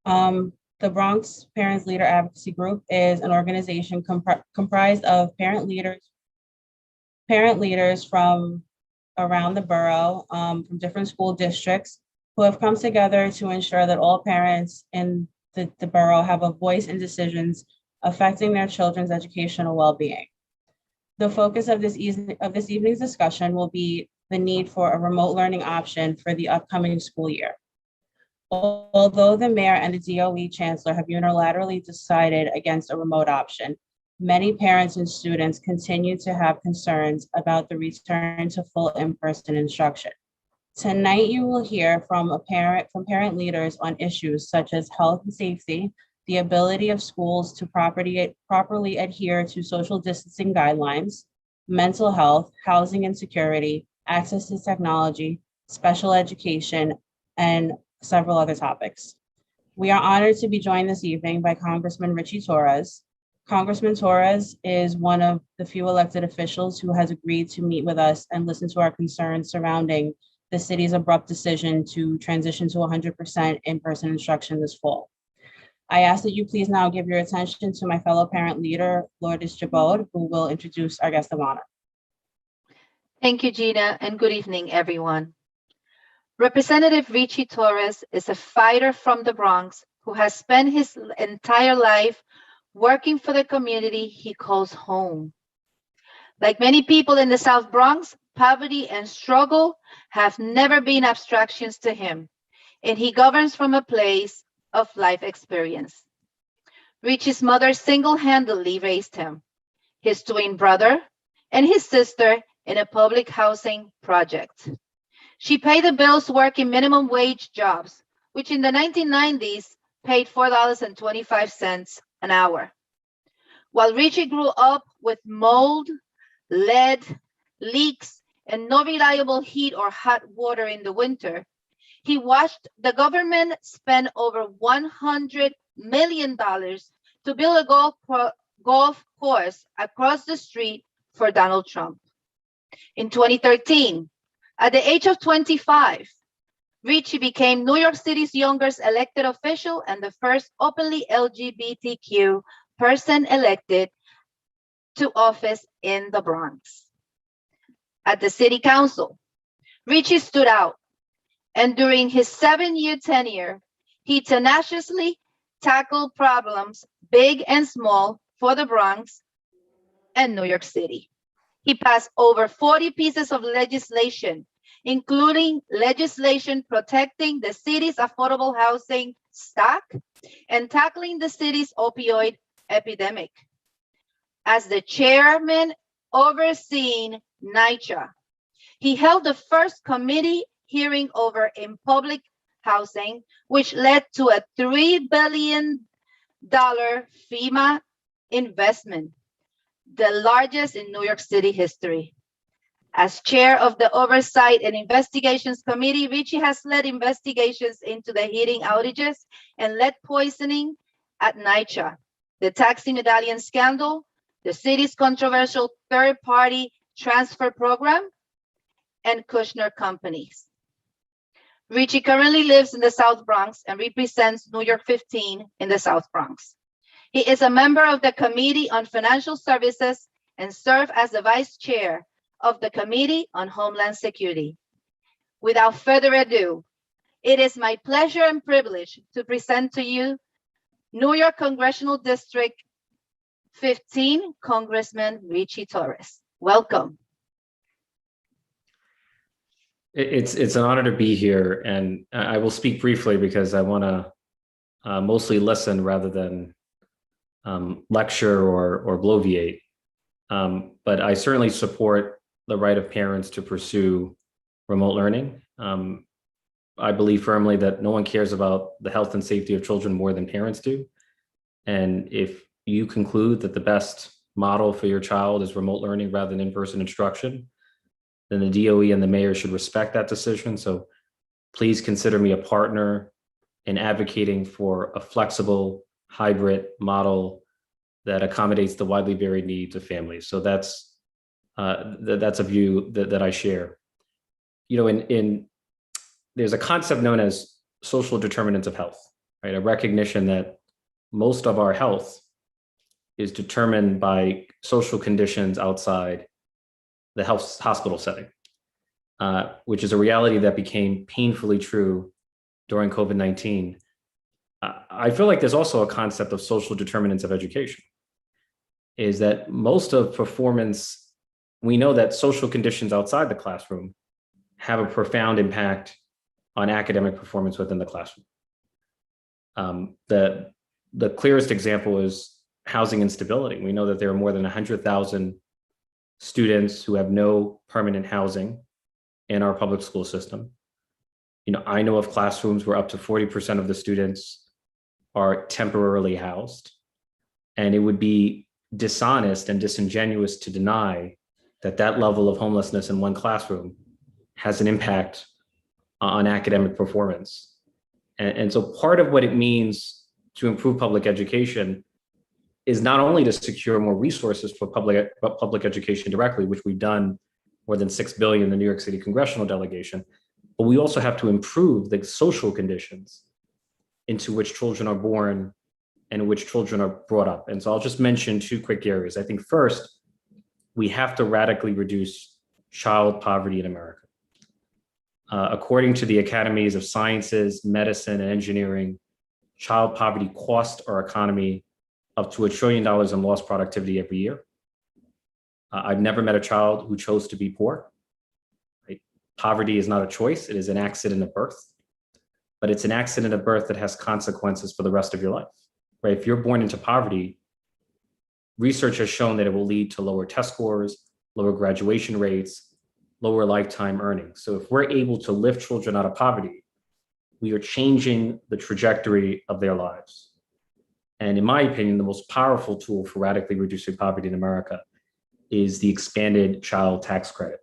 The Bronx Parents Leader Advocacy Group is an organization comprised of parent leaders from around the borough, from different school districts, who have come together to ensure that all parents in the borough have a voice in decisions affecting their children's educational well-being. The focus of this evening's discussion will be the need for a remote learning option for the upcoming school year. Although the mayor and the DOE chancellor have unilaterally decided against a remote option, many parents and students continue to have concerns about the return to full in-person instruction. Tonight, you will hear from parent leaders on issues such as health and safety, the ability of schools to properly adhere to social distancing guidelines, mental health, housing insecurity, access to technology, special education, and several other topics. We are honored to be joined this evening by Congressman Ritchie Torres. Congressman Torres is one of the few elected officials who has agreed to meet with us and listen to our concerns surrounding the city's abrupt decision to transition to 100% in-person instruction this fall. I ask that you please now give your attention to my fellow parent leader, Lourdes Jabot, who will introduce our guest of honor. Thank you, Gina, and good evening, everyone. Representative Ritchie Torres is a fighter from the Bronx who has spent his entire life working for the community he calls home. Like many people in the South Bronx, poverty and struggle have never been abstractions to him, and he governs from a place of life experience. Ritchie's mother single-handedly raised him, his twin brother, and his sister in a public housing project. She paid the bills working minimum wage jobs, which in the 1990s paid $4.25 an hour. While Ritchie grew up with mold, lead, leaks, and no reliable heat or hot water in the winter, he watched the government spend over $100 million to build a golf course across the street for Donald Trump. In 2013, at the age of 25, Ritchie became New York City's youngest elected official and the first openly LGBTQ person elected to office in the Bronx. At the city council, Ritchie stood out, and during his 7-year tenure, he tenaciously tackled problems big and small for the Bronx and New York City. He passed over 40 pieces of legislation, including legislation protecting the city's affordable housing stock and tackling the city's opioid epidemic. As the chairman overseeing NYCHA, he held the first committee hearing over in public housing, which led to a $3 billion FEMA investment, the largest in New York City history. As chair of the Oversight and Investigations Committee, Ritchie has led investigations into the heating outages and lead poisoning at NYCHA, the taxi medallion scandal, the city's controversial third-party transfer program, and Kushner companies. Ritchie currently lives in the South Bronx and represents New York 15 in the South Bronx. He is a member of the Committee on Financial Services and serves as the vice chair of the Committee on Homeland Security. Without further ado, it is my pleasure and privilege to present to you New York Congressional District 15, Congressman Ritchie Torres. Welcome. It's an honor to be here, and I will speak briefly because I want to mostly listen rather than lecture or bloviate. But I certainly support the right of parents to pursue remote learning. I believe firmly that no one cares about the health and safety of children more than parents do. And if you conclude that the best model for your child is remote learning rather than in-person instruction, then the DOE and the mayor should respect that decision. So please consider me a partner in advocating for a flexible hybrid model that accommodates the widely varied needs of families. So that's a view that I share. You know, there's a concept known as social determinants of health, right? A recognition that most of our health is determined by social conditions outside the hospital setting, which is a reality that became painfully true during COVID-19. I feel like there's also a concept of social determinants of education, is that most of performance, we know that social conditions outside the classroom have a profound impact on academic performance within the classroom. The clearest example is housing instability. We know that there are more than 100,000 students who have no permanent housing in our public school system. I know of classrooms where up to 40% of the students are temporarily housed, and it would be dishonest and disingenuous to deny that that level of homelessness in one classroom has an impact on academic performance. And so part of what it means to improve public education is not only to secure more resources for public education directly, which we've done more than $6 billion in the New York City congressional delegation, but we also have to improve the social conditions into which children are born and in which children are brought up. And so I'll just mention two quick areas. I think first, we have to radically reduce child poverty in America. According to the Academies of Sciences, Medicine, and Engineering, child poverty costs our economy up to $1 trillion in lost productivity every year. I've never met a child who chose to be poor. Right? Poverty is not a choice, it is an accident of birth. But it's an accident of birth that has consequences for the rest of your life. Right? If you're born into poverty, research has shown that it will lead to lower test scores, lower graduation rates, lower lifetime earnings. So if we're able to lift children out of poverty, we are changing the trajectory of their lives. And in my opinion, the most powerful tool for radically reducing poverty in America is the expanded child tax credit,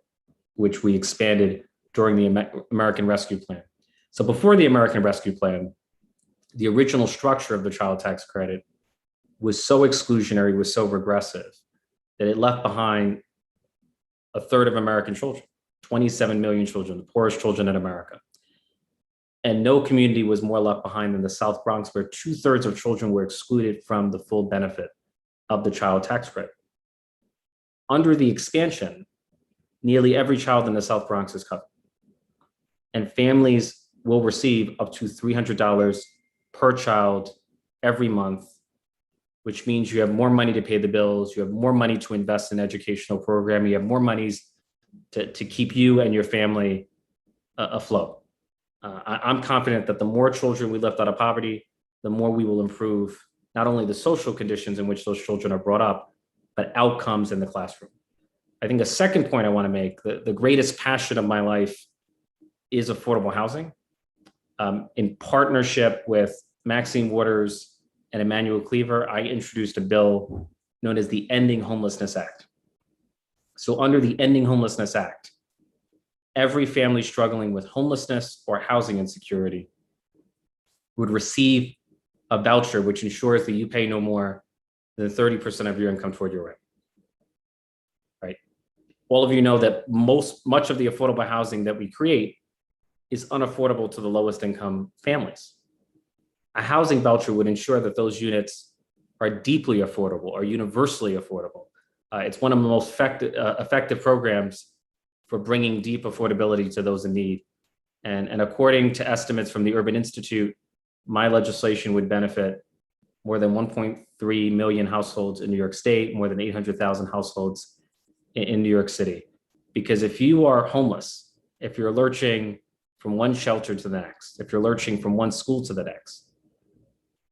which we expanded during the American Rescue Plan. So before the American Rescue Plan, the original structure of the child tax credit was so exclusionary, was so regressive, that it left behind a third of American children, 27 million children, the poorest children in America. And no community was more left behind than the South Bronx, where 2/3 of children were excluded from the full benefit of the child tax credit. Under the expansion, nearly every child in the South Bronx is covered. And families will receive up to $300 per child every month, which means you have more money to pay the bills, you have more money to invest in educational program, you have more monies to keep you and your family afloat. I'm confident that the more children we lift out of poverty, the more we will improve not only the social conditions in which those children are brought up, but outcomes in the classroom. I think a second point I want to make, the greatest passion of my life is affordable housing. In partnership with Maxine Waters and Emmanuel Cleaver, I introduced a bill known as the Ending Homelessness Act. So under the Ending Homelessness Act, every family struggling with homelessness or housing insecurity would receive a voucher which ensures that you pay no more than 30% of your income toward your rent. Right? All of you know that much of the affordable housing that we create is unaffordable to the lowest income families. A housing voucher would ensure that those units are deeply affordable, are universally affordable. It's one of the most effective programs for bringing deep affordability to those in need. And according to estimates from the Urban Institute, my legislation would benefit more than 1.3 million households in New York State, more than 800,000 households in New York City. Because if you are homeless, if you're lurching from one shelter to the next, if you're lurching from one school to the next,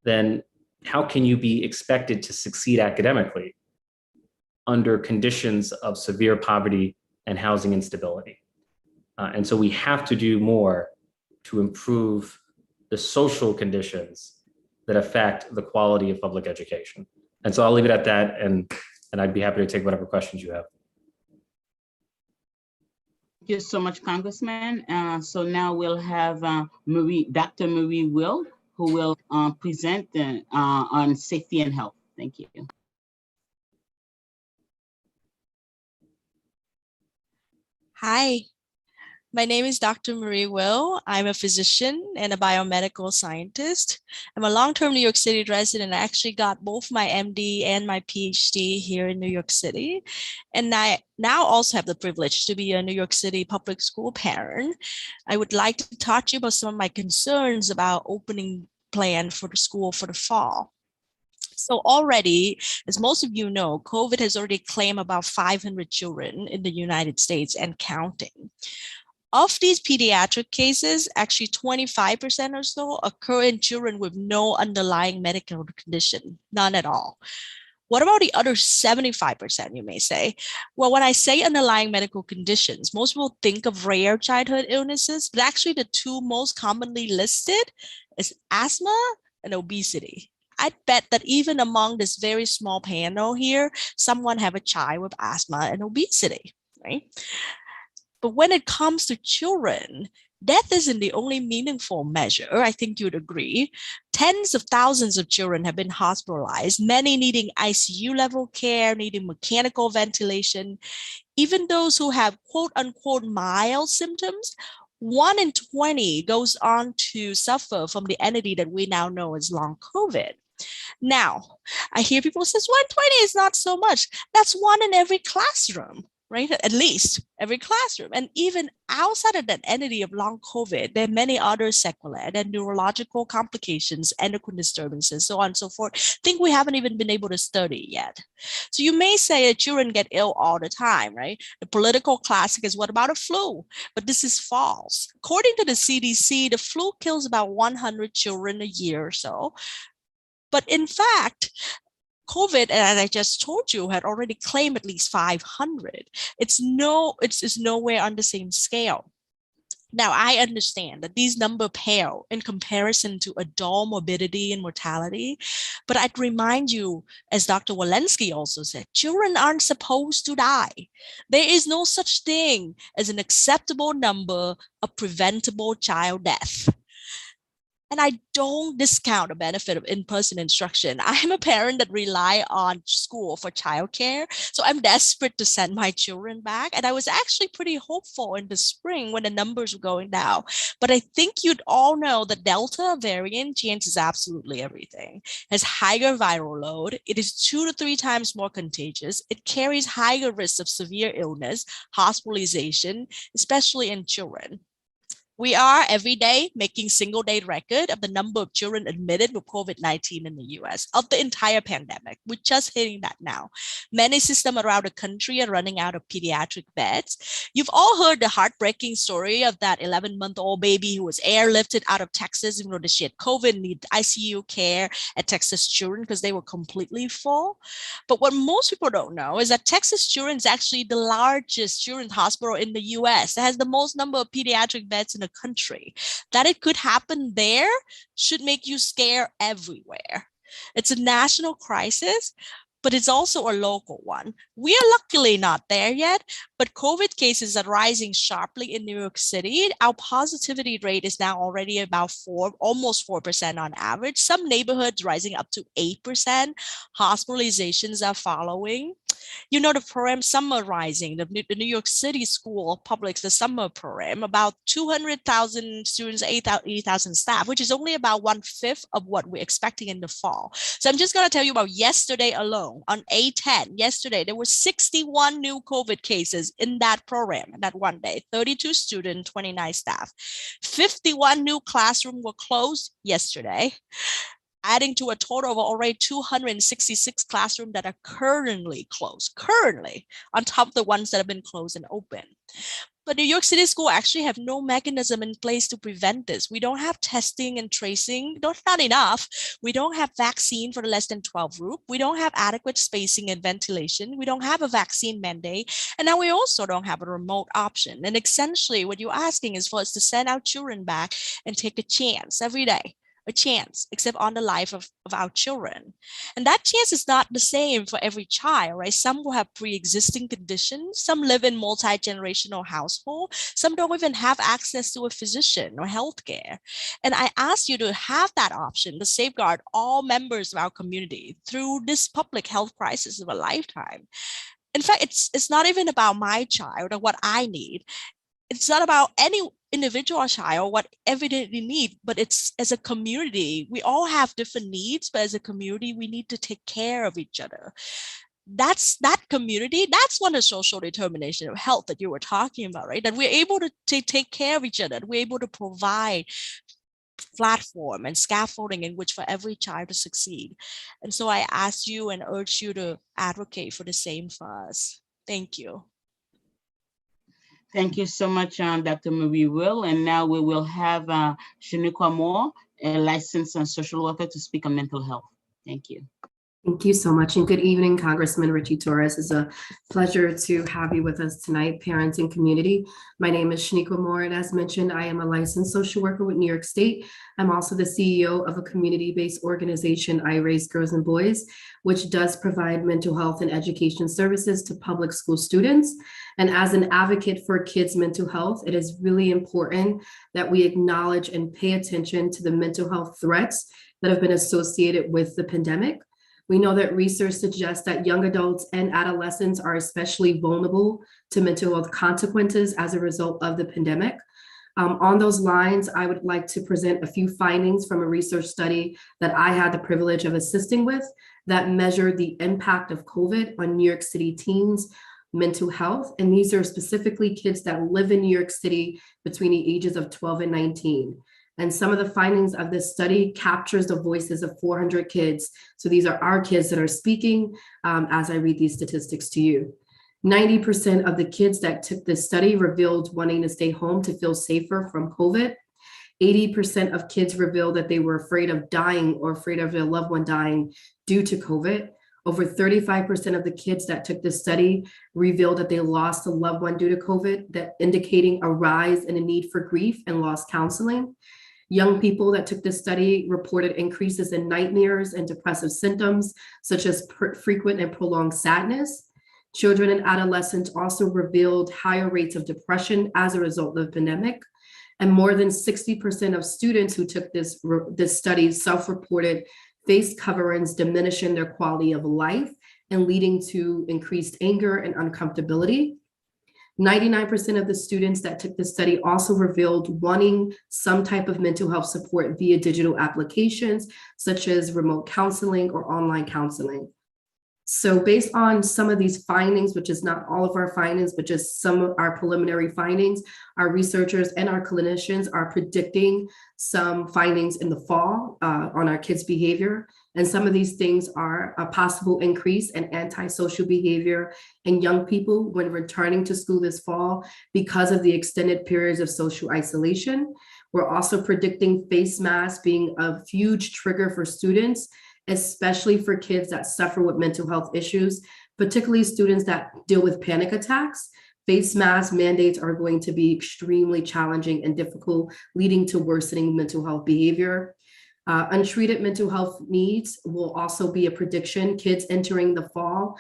then how can you be expected to succeed academically under conditions of severe poverty and housing instability? And so we have to do more to improve the social conditions that affect the quality of public education. And so I'll leave it at that, and I'd be happy to take whatever questions you have. Thank you so much, Congressman. So now we'll have Dr. Marie Will, who will present on safety and health. Thank you. Hi, My name is Dr. Marie Will. I'm a physician and a biomedical scientist. I'm a long-term New York City resident. I actually got both my MD and my PhD here in New York City. And I now also have the privilege to be a New York City public school parent. I would like to talk to you about some of my concerns about opening plan for the school for the fall. So already, as most of you know, COVID has already claimed about 500 children in the United States and counting. Of these pediatric cases, actually 25% or so occur in children with no underlying medical condition, none at all. What about the other 75%, you may say? Well, when I say underlying medical conditions, most people think of rare childhood illnesses, but actually the two most commonly listed is asthma and obesity. I bet that even among this very small panel here, someone have a child with asthma and obesity, right? But when it comes to children, death isn't the only meaningful measure. I think you'd agree. Tens of thousands of children have been hospitalized, many needing ICU level care, needing mechanical ventilation. Even those who have quote unquote mild symptoms, 1 in 20 goes on to suffer from the entity that we now know as long COVID. Now, I hear people say 120 is not so much. That's one in every classroom, right? At least every classroom. And even outside of that entity of long COVID, there are many other sequelae and neurological complications, endocrine disturbances, so on and so forth. Think we haven't even been able to study yet. So you may say that children get ill all the time, right? The political classic is, what about a flu? But this is false. According to the CDC, the flu kills about 100 children a year or so. But in fact, COVID, as I just told you, had already claimed at least 500. It's nowhere on the same scale. Now, I understand that these numbers pale in comparison to adult morbidity and mortality, but I'd remind you, as Dr. Walensky also said, children aren't supposed to die. There is no such thing as an acceptable number of preventable child death. And I don't discount the benefit of in-person instruction. I'm a parent that rely on school for childcare, so I'm desperate to send my children back. And I was actually pretty hopeful in the spring when the numbers were going down. But I think you'd all know the Delta variant changes absolutely everything. It has higher viral load. It is 2 to 3 times more contagious. It carries higher risks of severe illness, hospitalization, especially in children. We are every day making single day record of the number of children admitted with COVID-19 in the US of the entire pandemic. We're just hitting that now. Many systems around the country are running out of pediatric beds. You've all heard the heartbreaking story of that 11-month-old baby who was airlifted out of Texas, even though she had COVID and needed ICU care at Texas Children because they were completely full. But what most people don't know is that Texas Children is actually the largest children's hospital in the US. It has the most number of pediatric beds in the country. That it could happen there should make you scared everywhere. It's a national crisis, but it's also a local one. We are luckily not there yet, but COVID cases are rising sharply in New York City. Our positivity rate is now already about almost 4% on average. Some neighborhoods rising up to 8%. Hospitalizations are following. You know, the program summarizing the New York City School of Public's the summer program, about 200,000 students, 80,000 staff, which is only about 1/5 of what we're expecting in the fall. So I'm just going to tell you about yesterday alone. On A10, yesterday, there were 61 new COVID cases in that program in that one day, 32 students, 29 staff. 51 new classrooms were closed yesterday, adding to a total of already 266 classrooms that are currently closed, on top of the ones that have been closed and open. But New York City School actually have no mechanism in place to prevent this. We don't have testing and tracing, not enough. We don't have vaccine for the less than 12 group. We don't have adequate spacing and ventilation. We don't have a vaccine mandate. And now we also don't have a remote option. And essentially what you're asking is for us to send our children back and take a chance every day. A chance, except on the life of our children. And that chance is not the same for every child, right? Some will have pre-existing conditions. Some live in multi-generational household. Some don't even have access to a physician or healthcare. And I ask you to have that option to safeguard all members of our community through this public health crisis of a lifetime. In fact, it's not even about my child or what I need. it's not about any individual child, whatever they need, but it's as a community. We all have different needs, but as a community, we need to take care of each other. That's that community. That's one of the social determination of health that you were talking about, right? That we're able to take care of each other. That we're able to provide platform and scaffolding in which for every child to succeed. And so I ask you and urge you to advocate for the same for us. Thank you. Thank you so much, Dr. Marie Will. And now we will have Shaniqua Moore, a licensed social worker, to speak on mental health. Thank you. Thank you so much, and good evening, Congressman Ritchie Torres. It's a pleasure to have you with us tonight, parents and community. My name is Shaniqua Moore, and as mentioned, I am a licensed social worker with New York State. I'm also the CEO of a community-based organization, I Raise Girls and Boys, which does provide mental health and education services to public school students. And as an advocate for kids' mental health, it is really important that we acknowledge and pay attention to the mental health threats that have been associated with the pandemic. We know that research suggests that young adults and adolescents are especially vulnerable to mental health consequences as a result of the pandemic. On those lines, I would like to present a few findings from a research study that I had the privilege of assisting with that measured the impact of COVID on New York City teens' mental health. And these are specifically kids that live in New York City between the ages of 12 and 19. And some of the findings of this study captures the voices of 400 kids. So these are our kids that are speaking as I read these statistics to you. 90% of the kids that took this study revealed wanting to stay home to feel safer from COVID. 80% of kids revealed that they were afraid of dying or afraid of their loved one dying due to COVID. Over 35% of the kids that took this study revealed that they lost a loved one due to COVID, that indicating a rise in the need for grief and loss counseling. Young people that took this study reported increases in nightmares and depressive symptoms, such as frequent and prolonged sadness. Children and adolescents also revealed higher rates of depression as a result of the pandemic. And more than 60% of students who took this study self-reported face coverings diminishing their quality of life and leading to increased anger and uncomfortability. 99% of the students that took the study also revealed wanting some type of mental health support via digital applications, such as remote counseling or online counseling. So based on some of these findings, which is not all of our findings, but just some of our preliminary findings, our researchers and our clinicians are predicting some findings in the fall on our kids' behavior. And some of these things are a possible increase in antisocial behavior in young people when returning to school this fall because of the extended periods of social isolation. We're also predicting face masks being a huge trigger for students, especially for kids that suffer with mental health issues, particularly students that deal with panic attacks. Face mask mandates are going to be extremely challenging and difficult, leading to worsening mental health behavior. Untreated mental health needs will also be a prediction. Kids entering the fall,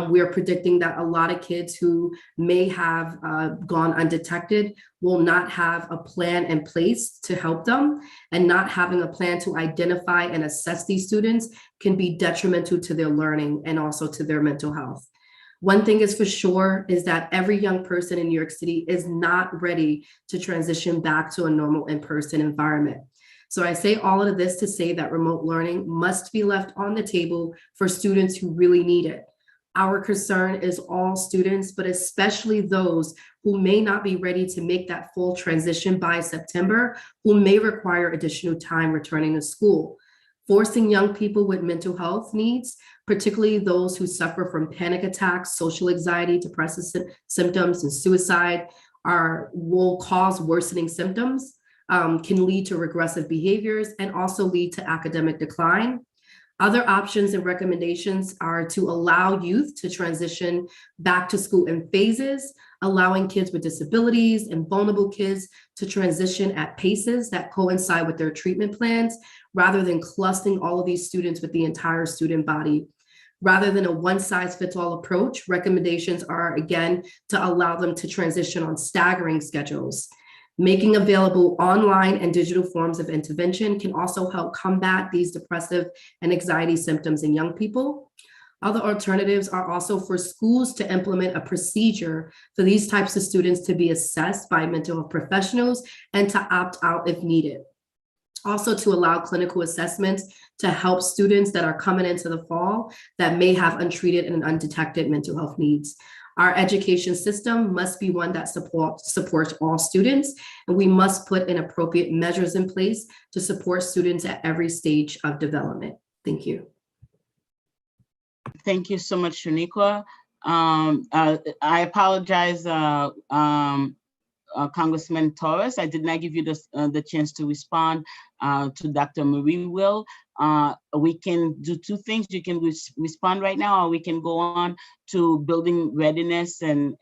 we're predicting that a lot of kids who may have gone undetected will not have a plan in place to help them, and not having a plan to identify and assess these students can be detrimental to their learning and also to their mental health. One thing is for sure is that every young person in New York City is not ready to transition back to a normal in-person environment. So I say all of this to say that remote learning must be left on the table for students who really need it. Our concern is all students, but especially those who may not be ready to make that full transition by September, who may require additional time returning to school. Forcing young people with mental health needs, particularly those who suffer from panic attacks, social anxiety, depressive symptoms, and suicide, will cause worsening symptoms. Can lead to regressive behaviors and also lead to academic decline. Other options and recommendations are to allow youth to transition back to school in phases, allowing kids with disabilities and vulnerable kids to transition at paces that coincide with their treatment plans, rather than clustering all of these students with the entire student body. Rather than a one-size-fits-all approach, recommendations are, again, to allow them to transition on staggering schedules. Making available online and digital forms of intervention can also help combat these depressive and anxiety symptoms in young people. Other alternatives are also for schools to implement a procedure for these types of students to be assessed by mental health professionals and to opt out if needed. Also to allow clinical assessments to help students that are coming into the fall that may have untreated and undetected mental health needs. Our education system must be one that supports all students, and we must put in appropriate measures in place to support students at every stage of development. Thank you. Thank you so much, Shaniqua. I apologize, Congressman Torres. I did not give you the chance to respond to Dr. Marie Will. We can do two things. You can respond right now, or we can go on to building readiness and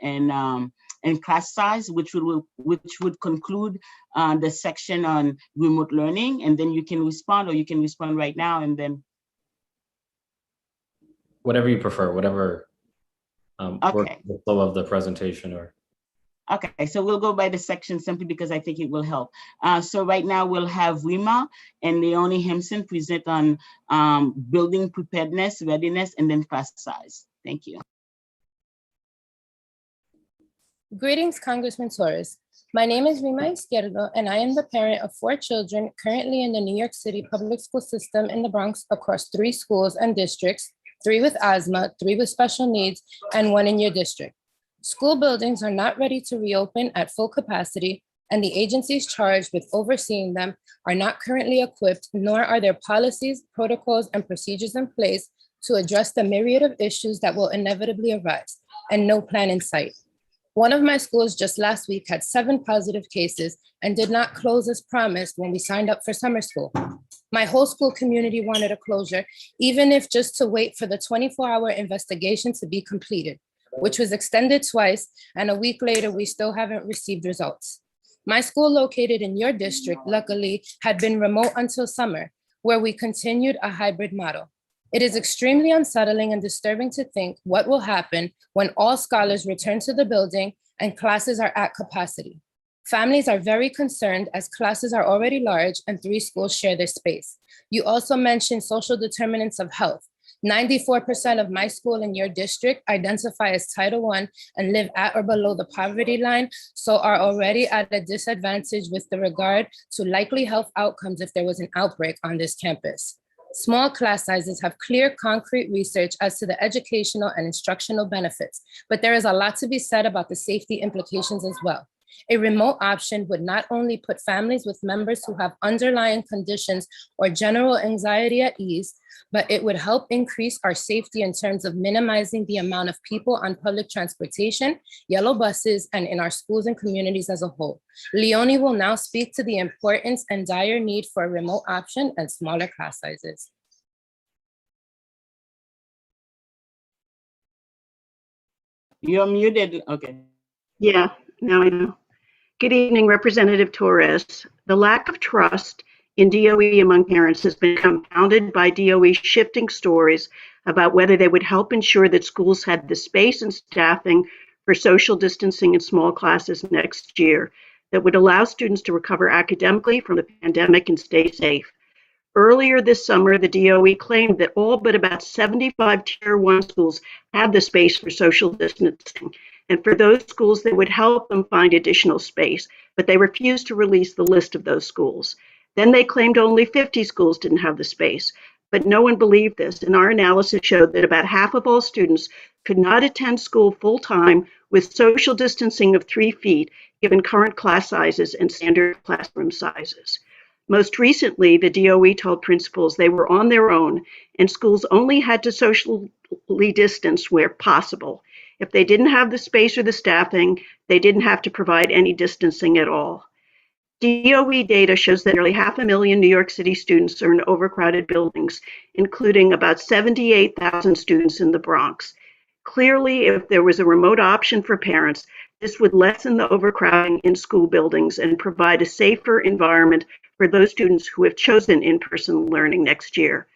class size, which would conclude the section on remote learning. And then you can respond, or you can respond right now, and then. Whatever you prefer, whatever Okay. works the flow of the presentation or. Okay, so we'll go by the section simply because I think it will help. So right now we'll have Rima and Leonie Hemson present on building preparedness, readiness, and then class size. Thank you. Greetings, Congressman Torres. My name is Rima Izquierdo, and I am the parent of 4 children currently in the New York City public school system in the Bronx across 3 schools and districts, 3 with asthma, 3 with special needs, and 1 in your district. School buildings are not ready to reopen at full capacity, and the agencies charged with overseeing them are not currently equipped, nor are there policies, protocols, and procedures in place to address the myriad of issues that will inevitably arise, and no plan in sight. One of my schools just last week had 7 positive cases and did not close as promised when we signed up for summer school. My whole school community wanted a closure, even if just to wait for the 24-hour investigation to be completed, which was extended twice, and a week later, we still haven't received results. My school located in your district, luckily, had been remote until summer, where we continued a hybrid model. It is extremely unsettling and disturbing to think what will happen when all scholars return to the building and classes are at capacity. Families are very concerned as classes are already large and 3 schools share their space. You also mentioned social determinants of health. 94% of my school in your district identify as Title I and live at or below the poverty line, so are already at a disadvantage with regard to likely health outcomes if there was an outbreak on this campus. Small class sizes have clear, concrete research as to the educational and instructional benefits, but there is a lot to be said about the safety implications as well. A remote option would not only put families with members who have underlying conditions or general anxiety at ease, but it would help increase our safety in terms of minimizing the amount of people on public transportation, yellow buses, and in our schools and communities as a whole. Leonie will now speak to the importance and dire need for a remote option and smaller class sizes. You're muted. Okay. Yeah, now I know. Good evening, Representative Torres. The lack of trust in DOE among parents has been compounded by DOE shifting stories about whether they would help ensure that schools had the space and staffing for social distancing in small classes next year that would allow students to recover academically from the pandemic and stay safe. Earlier this summer, the DOE claimed that all but about 75 Tier 1 schools had the space for social distancing, and for those schools that would help them find additional space, but they refused to release the list of those schools. Then they claimed only 50 schools didn't have the space, but no one believed this, and our analysis showed that about half of all students could not attend school full-time with social distancing of 3 feet, given current class sizes and standard classroom sizes. Most recently, the DOE told principals they were on their own, and schools only had to socially distance where possible. If they didn't have the space or the staffing, they didn't have to provide any distancing at all. DOE data shows that nearly 500,000 New York City students are in overcrowded buildings, including about 78,000 students in the Bronx. Clearly, if there was a remote option for parents, this would lessen the overcrowding in school buildings and provide a safer environment for those students who have chosen in-person learning next year.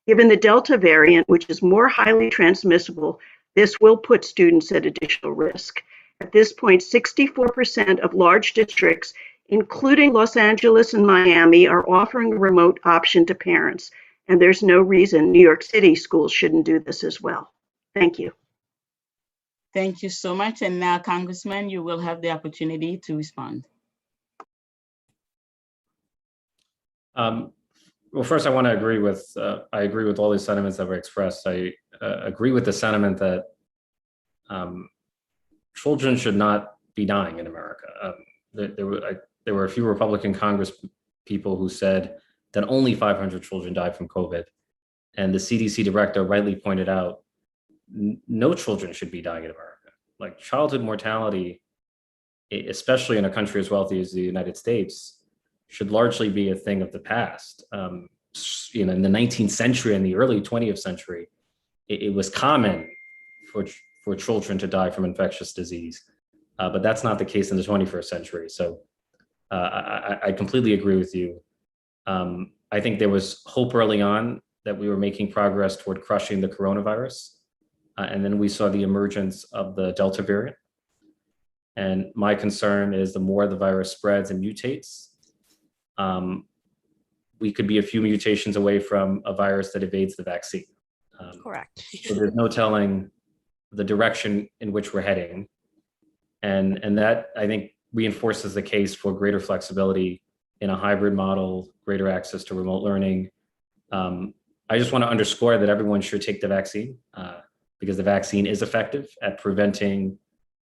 Given the Delta variant, which is more highly transmissible, this will put students at additional risk. At this point, 64% of large districts, including Los Angeles and Miami, are offering a remote option to parents, and there's no reason New York City schools shouldn't do this as well. Thank you. Thank you so much. And now, Congressman, you will have the opportunity to respond. Well, first, I want to agree with all these sentiments that were expressed. I agree with the sentiment that children should not be dying in America. There were a few Republican Congress people who said that only 500 children died from COVID. And the CDC director rightly pointed out, no children should be dying in America. Like childhood mortality, especially in a country as wealthy as the United States, should largely be a thing of the past. In the 19th century and the early 20th century, it was common for children to die from infectious disease, but that's not the case in the 21st century. So I completely agree with you. I think there was hope early on that we were making progress toward crushing the coronavirus. And then we saw the emergence of the Delta variant. And my concern is the more the virus spreads and mutates, we could be a few mutations away from a virus that evades the vaccine. Correct. So there's no telling the direction in which we're heading. And that, I think, reinforces the case for greater flexibility in a hybrid model, greater access to remote learning. I just want to underscore that everyone should take the vaccine because the vaccine is effective at preventing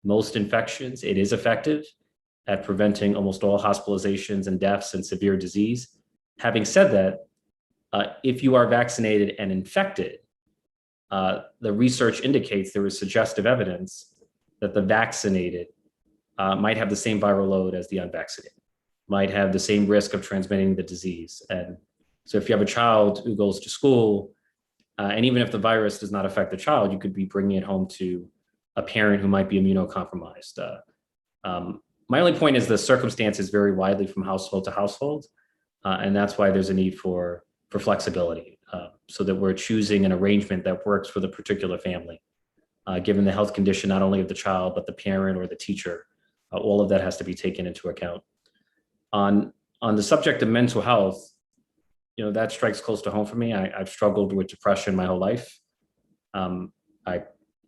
most infections. It is effective at preventing almost all hospitalizations and deaths and severe disease. Having said that, if you are vaccinated and infected, the research indicates there is suggestive evidence that the vaccinated might have the same viral load as the unvaccinated, might have the same risk of transmitting the disease. And so if you have a child who goes to school, and even if the virus does not affect the child, you could be bringing it home to a parent who might be immunocompromised. My only point is the circumstances vary widely from household to household, and that's why there's a need for flexibility, so that we're choosing an arrangement that works for the particular family, given the health condition not only of the child, but the parent or the teacher. All of that has to be taken into account. On the subject of mental health, that strikes close to home for me. I've struggled with depression my whole life. I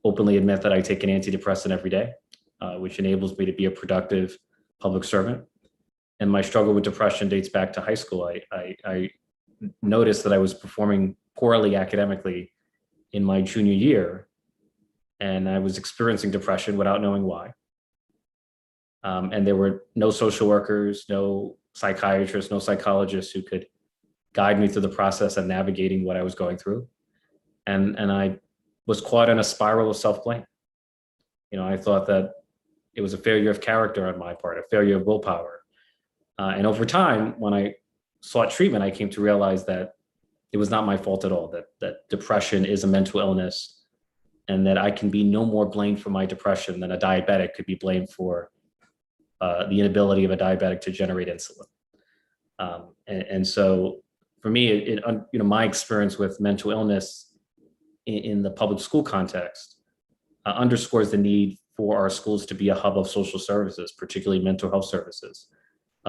openly admit that I take an antidepressant every day, which enables me to be a productive public servant. And my struggle with depression dates back to high school. I noticed that I was performing poorly academically in my junior year, and I was experiencing depression without knowing why. And there were no social workers, no psychiatrists, no psychologists who could guide me through the process of navigating what I was going through. And I was caught in a spiral of self-blame. I thought that it was a failure of character on my part, a failure of willpower. And over time, when I sought treatment, I came to realize that it was not my fault at all, that depression is a mental illness, and that I can be no more blamed for my depression than a diabetic could be blamed for the inability of a diabetic to generate insulin. And so for me, my experience with mental illness in the public school context underscores the need for our schools to be a hub of social services, particularly mental health services,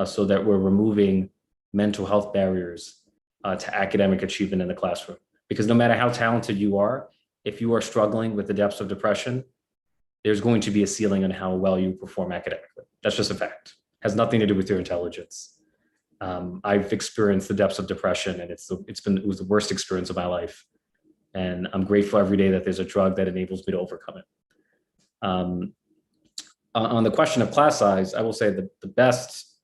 so that we're removing mental health barriers to academic achievement in the classroom. Because no matter how talented you are, if you are struggling with the depths of depression, there's going to be a ceiling on how well you perform academically. That's just a fact. It has nothing to do with your intelligence. I've experienced the depths of depression, and it was the worst experience of my life. And I'm grateful every day that there's a drug that enables me to overcome it. On the question of class size, I will say that the best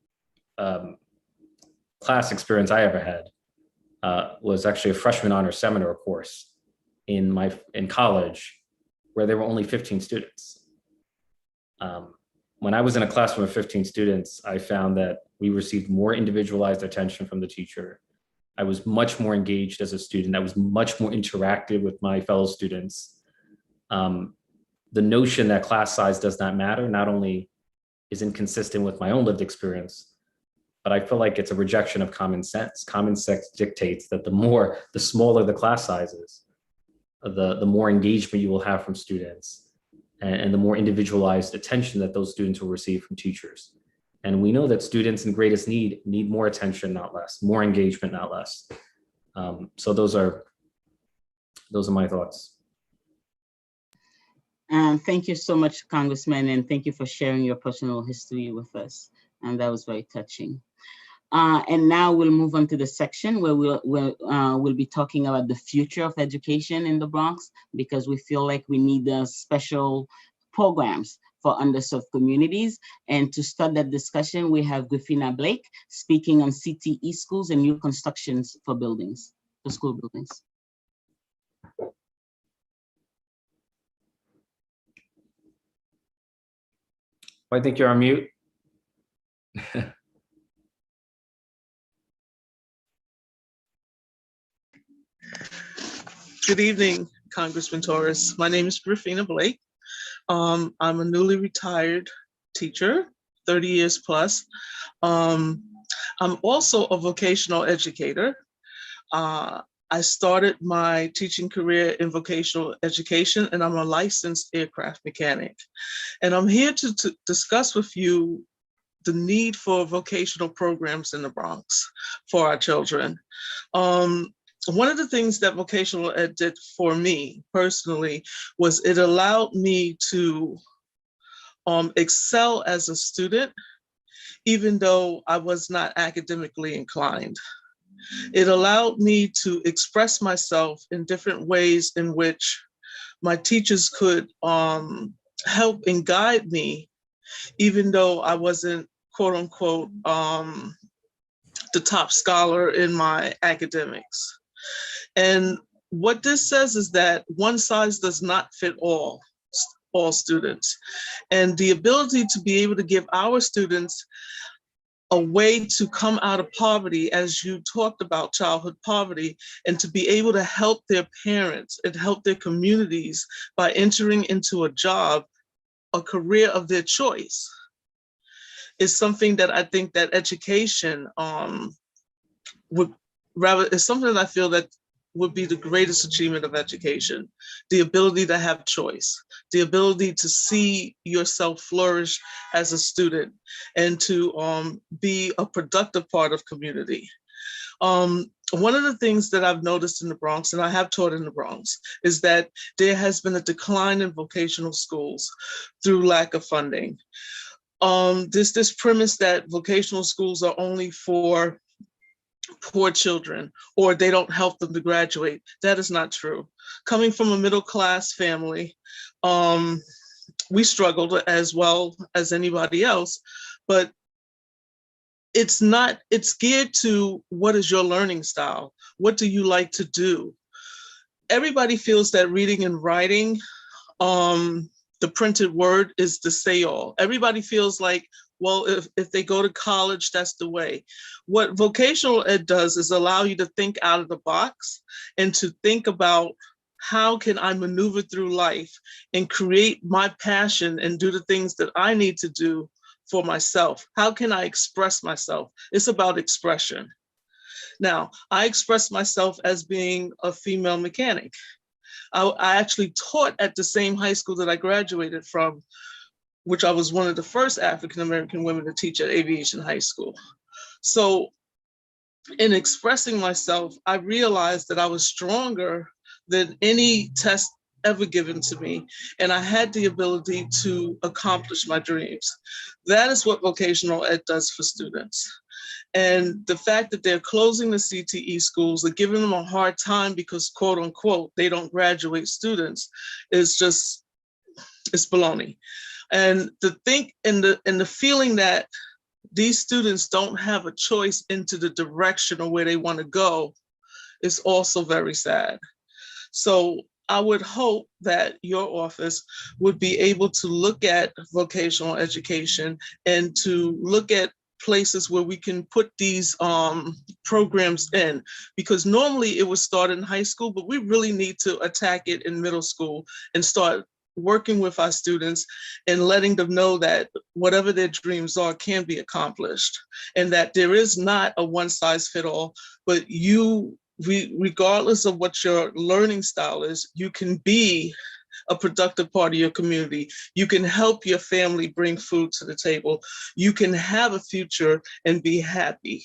class experience I ever had was actually a freshman honor seminar course in college, where there were only 15 students. When I was in a classroom of 15 students, I found that we received more individualized attention from the teacher. I was much more engaged as a student. I was much more interactive with my fellow students. The notion that class size does not matter not only is inconsistent with my own lived experience, but I feel like it's a rejection of common sense. Common sense dictates that the smaller the class sizes, the more engagement you will have from students, and the more individualized attention that those students will receive from teachers. And we know that students in greatest need more attention, not less, more engagement, not less. So those are my thoughts. Thank you so much, Congressman, and thank you for sharing your personal history with us. And that was very touching. And now we'll move on to the section where we'll be talking about the future of education in the Bronx, because we feel like we need special programs for underserved communities. And to start that discussion, we have Griffina Blake speaking on CTE schools and new constructions for buildings, for school buildings. I think you're on mute. Good evening, Congressman Torres. My name is Griffina Blake. I'm a newly retired teacher, 30 years plus. I'm also a vocational educator. I started my teaching career in vocational education, and I'm a licensed aircraft mechanic. And I'm here to discuss with you the need for vocational programs in the Bronx for our children. One of the things that vocational ed did for me personally was it allowed me to excel as a student, even though I was not academically inclined. It allowed me to express myself in different ways in which my teachers could help and guide me, even though I wasn't, quote unquote, the top scholar in my academics. And what this says is that one size does not fit all students. And the ability to be able to give our students a way to come out of poverty, as you talked about childhood poverty, and to be able to help their parents and help their communities by entering into a job, a career of their choice, is something that I think that education is something that I feel that would be the greatest achievement of education. The ability to have choice, the ability to see yourself flourish as a student, and to be a productive part of community. One of the things that I've noticed in the Bronx, and I have taught in the Bronx, is that there has been a decline in vocational schools through lack of funding. There's this premise that vocational schools are only for poor children, or they don't help them to graduate. That is not true. Coming from a middle-class family, we struggled as well as anybody else, but it's geared to what is your learning style? What do you like to do? Everybody feels that reading and writing, the printed word is the say-all. Everybody feels like, well, if they go to college, that's the way. What vocational ed does is allow you to think out of the box and to think about how can I maneuver through life and create my passion and do the things that I need to do for myself. How can I express myself? It's about expression. Now, I express myself as being a female mechanic. I actually taught at the same high school that I graduated from, which I was one of the first African-American women to teach at Aviation High School. So in expressing myself, I realized that I was stronger than any test ever given to me, and I had the ability to accomplish my dreams. That is what vocational ed does for students. And the fact that they're closing the CTE schools, they're giving them a hard time because, quote unquote, they don't graduate students, is just, it's baloney. And the think and the feeling that these students don't have a choice into the direction of where they want to go is also very sad. So I would hope that your office would be able to look at vocational education and to look at places where we can put these programs in, because normally it would start in high school, but we really need to attack it in middle school and start working with our students and letting them know that whatever their dreams are can be accomplished, and that there is not a one size fit all, but regardless of what your learning style is, you can be a productive part of your community. You can help your family bring food to the table. You can have a future and be happy.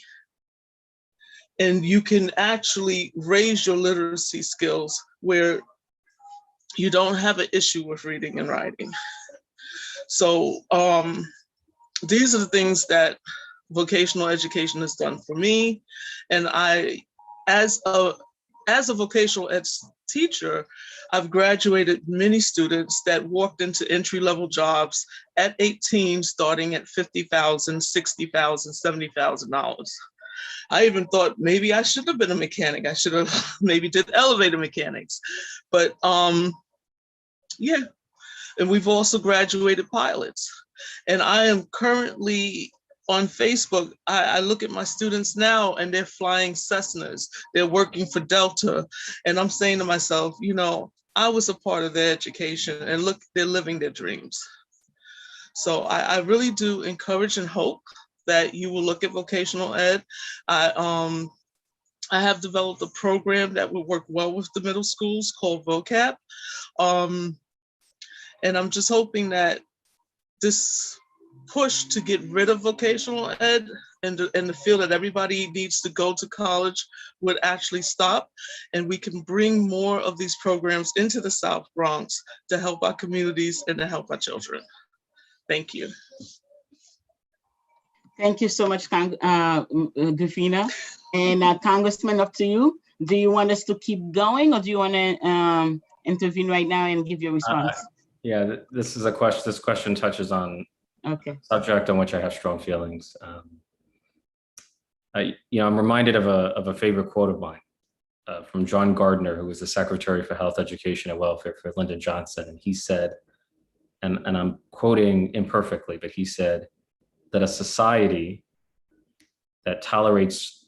And you can actually raise your literacy skills where you don't have an issue with reading and writing. So these are the things that vocational education has done for me. And I, as a vocational ed teacher, I've graduated many students that walked into entry-level jobs at 18, starting at $50,000, $60,000, $70,000. I even thought maybe I should have been a mechanic. I should have maybe did elevator mechanics. But yeah, and we've also graduated pilots. And I am currently on Facebook. I look at my students now and they're flying Cessnas. They're working for Delta. And I'm saying to myself, you know, I was a part of their education, and look, they're living their dreams. So I really do encourage and hope that you will look at vocational ed. I have developed a program that will work well with the middle schools called VOCAP. And I'm just hoping that this push to get rid of vocational ed and the feel that everybody needs to go to college would actually stop, and we can bring more of these programs into the South Bronx to help our communities and to help our children. Thank you. Thank you so much, Grifina. And Congressman, up to you. Do you want us to keep going, or do you want to intervene right now and give your response? Yeah, this is a question. This question touches on a subject on which I have strong feelings. I'm reminded of a favorite quote of mine from John Gardner, who was the Secretary for Health, Education, and Welfare for Lyndon Johnson, and he said, and I'm quoting imperfectly, but he said that a society that tolerates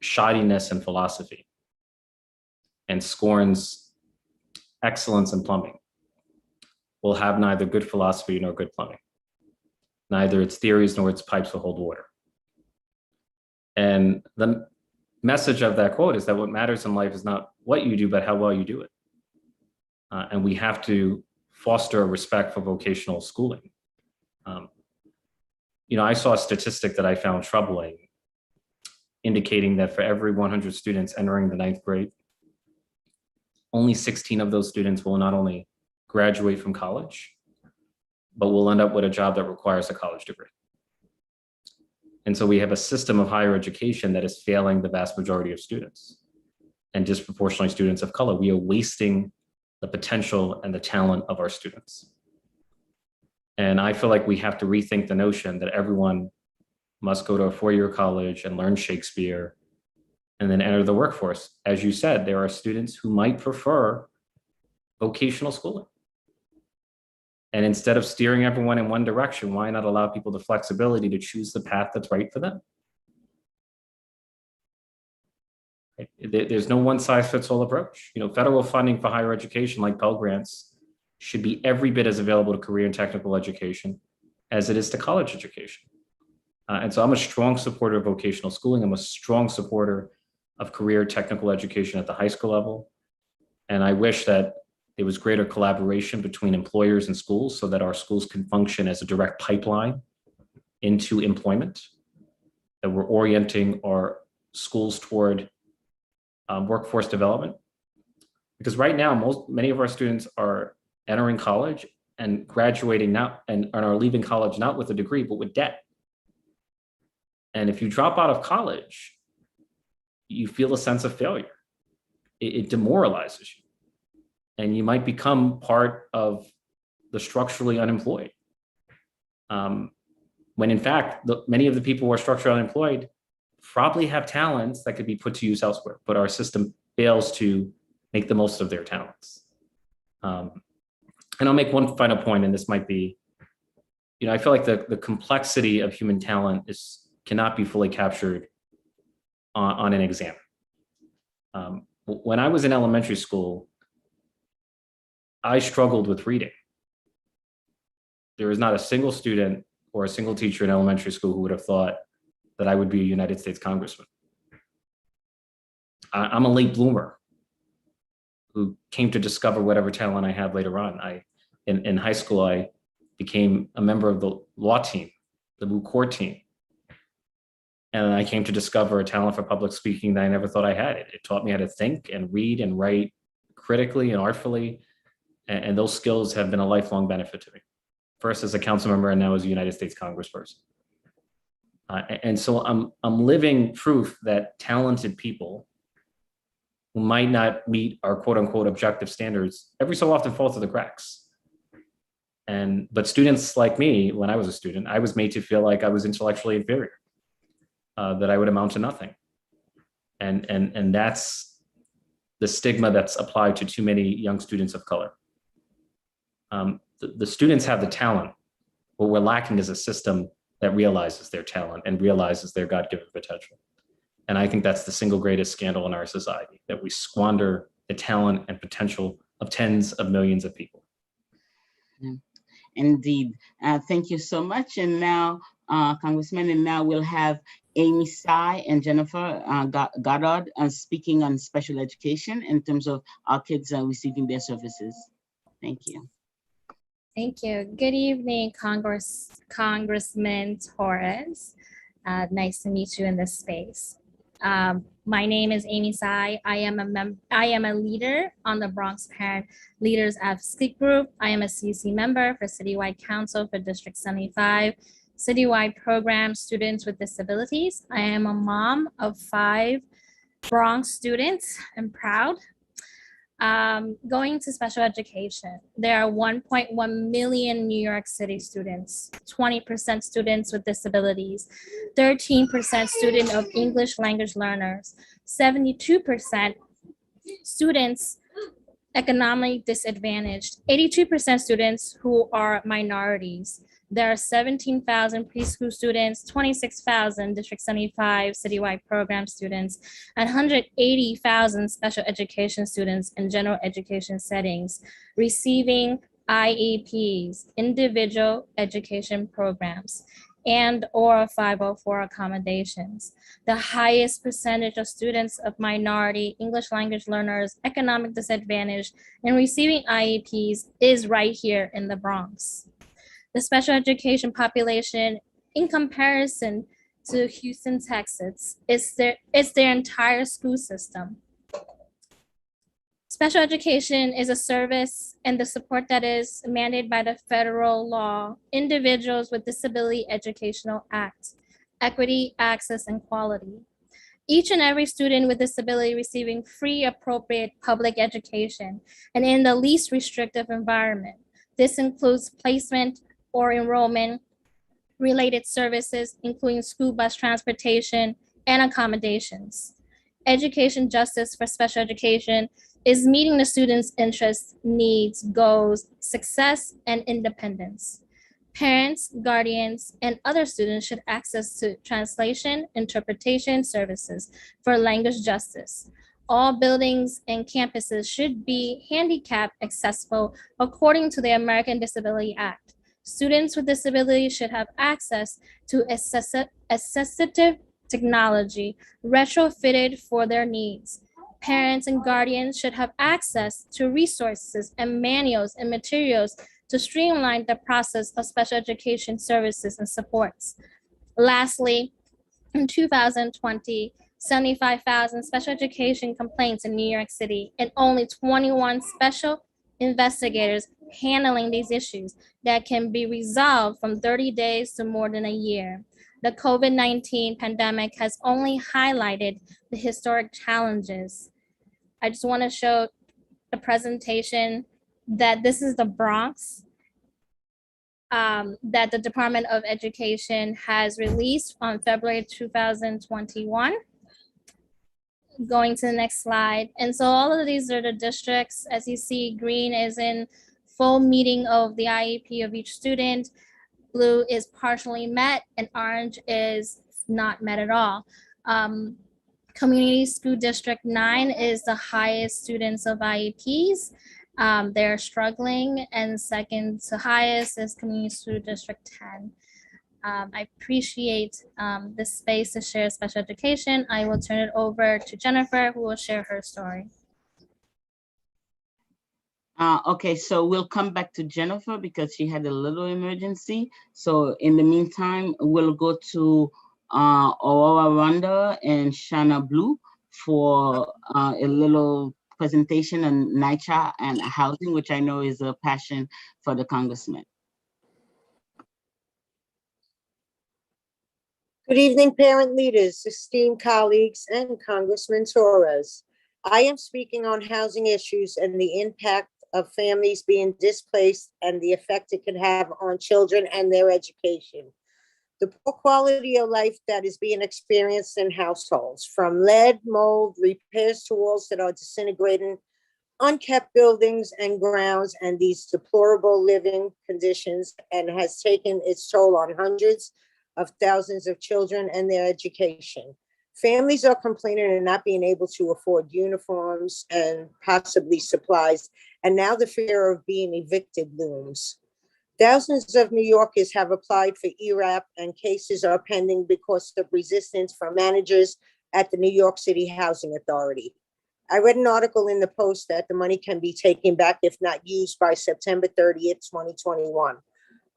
shoddiness in philosophy and scorns excellence in plumbing will have neither good philosophy nor good plumbing. Neither its theories nor its pipes will hold water. And the message of that quote is that what matters in life is not what you do, but how well you do it. And we have to foster a respect for vocational schooling. I saw a statistic that I found troubling, indicating that for every 100 students entering the 9th grade, only 16 of those students will not only graduate from college, but will end up with a job that requires a college degree. And so we have a system of higher education that is failing the vast majority of students, and disproportionately students of color. We are wasting the potential and the talent of our students. And I feel like we have to rethink the notion that everyone must go to a 4-year college and learn Shakespeare and then enter the workforce. As you said, there are students who might prefer vocational schooling. And instead of steering everyone in one direction, why not allow people the flexibility to choose the path that's right for them? There's no one-size-fits-all approach. Federal funding for higher education, like Pell Grants, should be every bit as available to career and technical education as it is to college education. And so I'm a strong supporter of vocational schooling. I'm a strong supporter of career technical education at the high school level. And I wish that there was greater collaboration between employers and schools so that our schools can function as a direct pipeline into employment, that we're orienting our schools toward workforce development. Because right now, many of our students are entering college and graduating now and are leaving college not with a degree, but with debt. And if you drop out of college, you feel a sense of failure. It demoralizes you. And you might become part of the structurally unemployed. When in fact, many of the people who are structurally unemployed probably have talents that could be put to use elsewhere, but our system fails to make the most of their talents. And I'll make one final point, and this might be, I feel like the complexity of human talent cannot be fully captured on an exam. When I was in elementary school, I struggled with reading. There is not a single student or a single teacher in elementary school who would have thought that I would be a United States congressman. I'm a late bloomer who came to discover whatever talent I had later on. In high school, I became a member of the law team, the moot court team. And I came to discover a talent for public speaking that I never thought I had. It taught me how to think and read and write critically and artfully. And those skills have been a lifelong benefit to me. First as a council member and now as a United States Congressperson. And so I'm living proof that talented people who might not meet our quote unquote objective standards every so often fall through the cracks. But students like me, when I was a student, I was made to feel like I was intellectually inferior, that I would amount to nothing. And that's the stigma that's applied to too many young students of color. The students have the talent. What we're lacking is a system that realizes their talent and realizes their God-given potential. And I think that's the single greatest scandal in our society, that we squander the talent and potential of tens of millions of people. Indeed. Thank you so much. And now, Congressman, and now we'll have Amy Tsai and Jennifer Goddard speaking on special education in terms of our kids receiving their services. Thank you. Thank you. Good evening, Congressman Torres. Nice to meet you in this space. My name is Amy Tsai. I am a leader on the Bronx Parent Leaders Advocacy Group. I am a CC member for Citywide Council for District 75, Citywide Program Students with Disabilities. I am a mom of 5 Bronx students. I'm proud. Going to special education, there are 1.1 million New York City students, 20% students with disabilities, 13% student of English language learners, 72% students economically disadvantaged, 82% students who are minorities. There are 17,000 preschool students, 26,000 District 75 citywide program students, and 180,000 special education students in general education settings receiving IEPs, individual education programs, and or 504 accommodations. The highest percentage of students of minority English language learners, economic disadvantage, and receiving IEPs is right here in the Bronx. The special education population, in comparison to Houston, Texas, is their entire school system. Special education is a service and the support that is mandated by the federal law, Individuals with Disability Educational Act, Equity, Access, and Quality. Each and every student with disability receiving free, appropriate public education and in the least restrictive environment. This includes placement or enrollment related services, including school bus transportation and accommodations. Education justice for special education is meeting the students' interests, needs, goals, success, and independence. Parents, guardians, and other students should access to translation, interpretation services for language justice. All buildings and campuses should be handicap accessible according to the American Disability Act. Students with disabilities should have access to assistive technology retrofitted for their needs. Parents and guardians should have access to resources and manuals and materials to streamline the process of special education services and supports. Lastly, in 2020, 75,000 special education complaints in New York City and only 21 special investigators handling these issues that can be resolved from 30 days to more than a year. The COVID-19 pandemic has only highlighted the historic challenges. I just want to show the presentation that this is the Bronx that the Department of Education has released on February 2021. Going to the next slide. And so all of these are the districts. As you see, green is in full meeting of the IEP of each student. Blue is partially met and orange is not met at all. Community School District 9 is the highest students of IEPs. They're struggling, and second to highest is Community School District 10. I appreciate this space to share special education. I will turn it over to Jennifer, who will share her story. Okay, so we'll come back to Jennifer because she had a little emergency. So in the meantime, we'll go to Aurora Ronda and Shana Blue for a little presentation on NYCHA and housing, which I know is a passion for the congressman. Good evening, parent leaders, esteemed colleagues, and Congressman Torres. I am speaking on housing issues and the impact of families being displaced and the effect it can have on children and their education. The poor quality of life that is being experienced in households, from lead, mold, repairs to walls that are disintegrating, unkept buildings and grounds, and these deplorable living conditions, and has taken its toll on hundreds of thousands of children and their education. Families are complaining of not being able to afford uniforms and possibly supplies, and now the fear of being evicted looms. Thousands of New Yorkers have applied for ERAP, and cases are pending because of resistance from managers at the New York City Housing Authority. I read an article in the Post that the money can be taken back if not used by September 30th, 2021.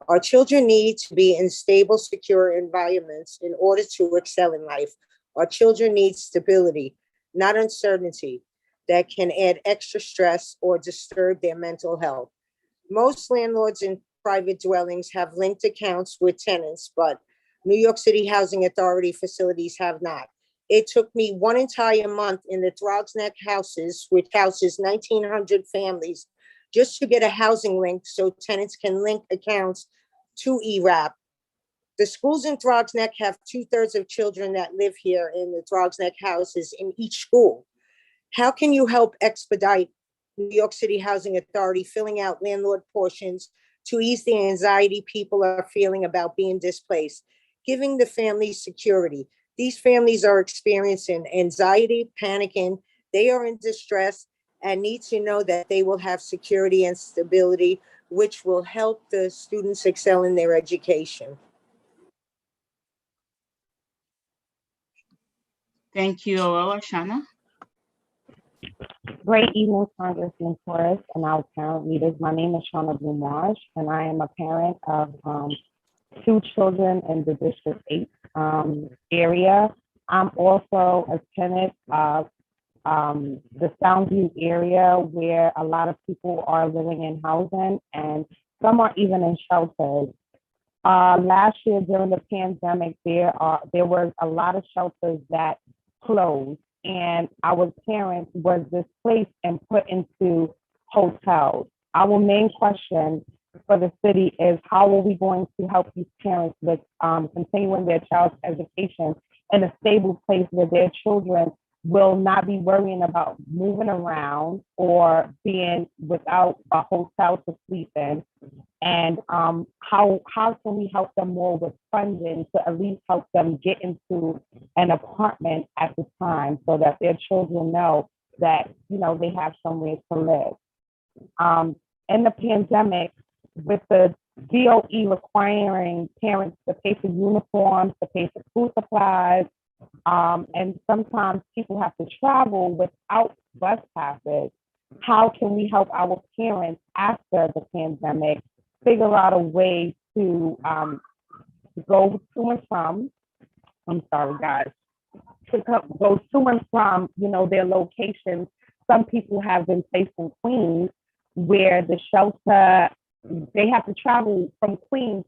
Our children need to be in stable, secure environments in order to excel in life. Our children need stability, not uncertainty, that can add extra stress or disturb their mental health. Most landlords in private dwellings have linked accounts with tenants, but New York City Housing Authority facilities have not. It took me one entire month in the Throgsneck houses, which houses 1,900 families, just to get a housing link so tenants can link accounts to ERAP. The schools in Throgsneck have 2/3 of children that live here in the Throgsneck houses in each school. How can you help expedite New York City Housing Authority filling out landlord portions to ease the anxiety people are feeling about being displaced, giving the families security? These families are experiencing anxiety, panicking, they are in distress, and need to know that they will have security and stability, which will help the students excel in their education. Thank you, Aurora. Shana? Great evening, Congressman Torres and our parent leaders. My name is Shauna Blumage, and I am a parent of 2 children in the District 8 area. I'm also a tenant of the Soundview area, where a lot of people are living in housing, and some are even in shelters. Last year during the pandemic, there was a lot of shelters that closed, and our parents were displaced and put into hotels. Our main question for the city is, how are we going to help these parents with continuing their child's education in a stable place where their children will not be worrying about moving around or being without a hotel to sleep in? And how can we help them more with funding to at least help them get into an apartment at the time, so that their children know that, you know, they have somewhere to live. In the pandemic, with the DOE requiring parents to pay for uniforms, to pay for school supplies, and sometimes people have to travel without bus passes, how can we help our parents after the pandemic figure out a way to go to and from, I'm sorry, guys, go to and from, you know, their locations? Some people have been placed in Queens, where the shelter, they have to travel from Queens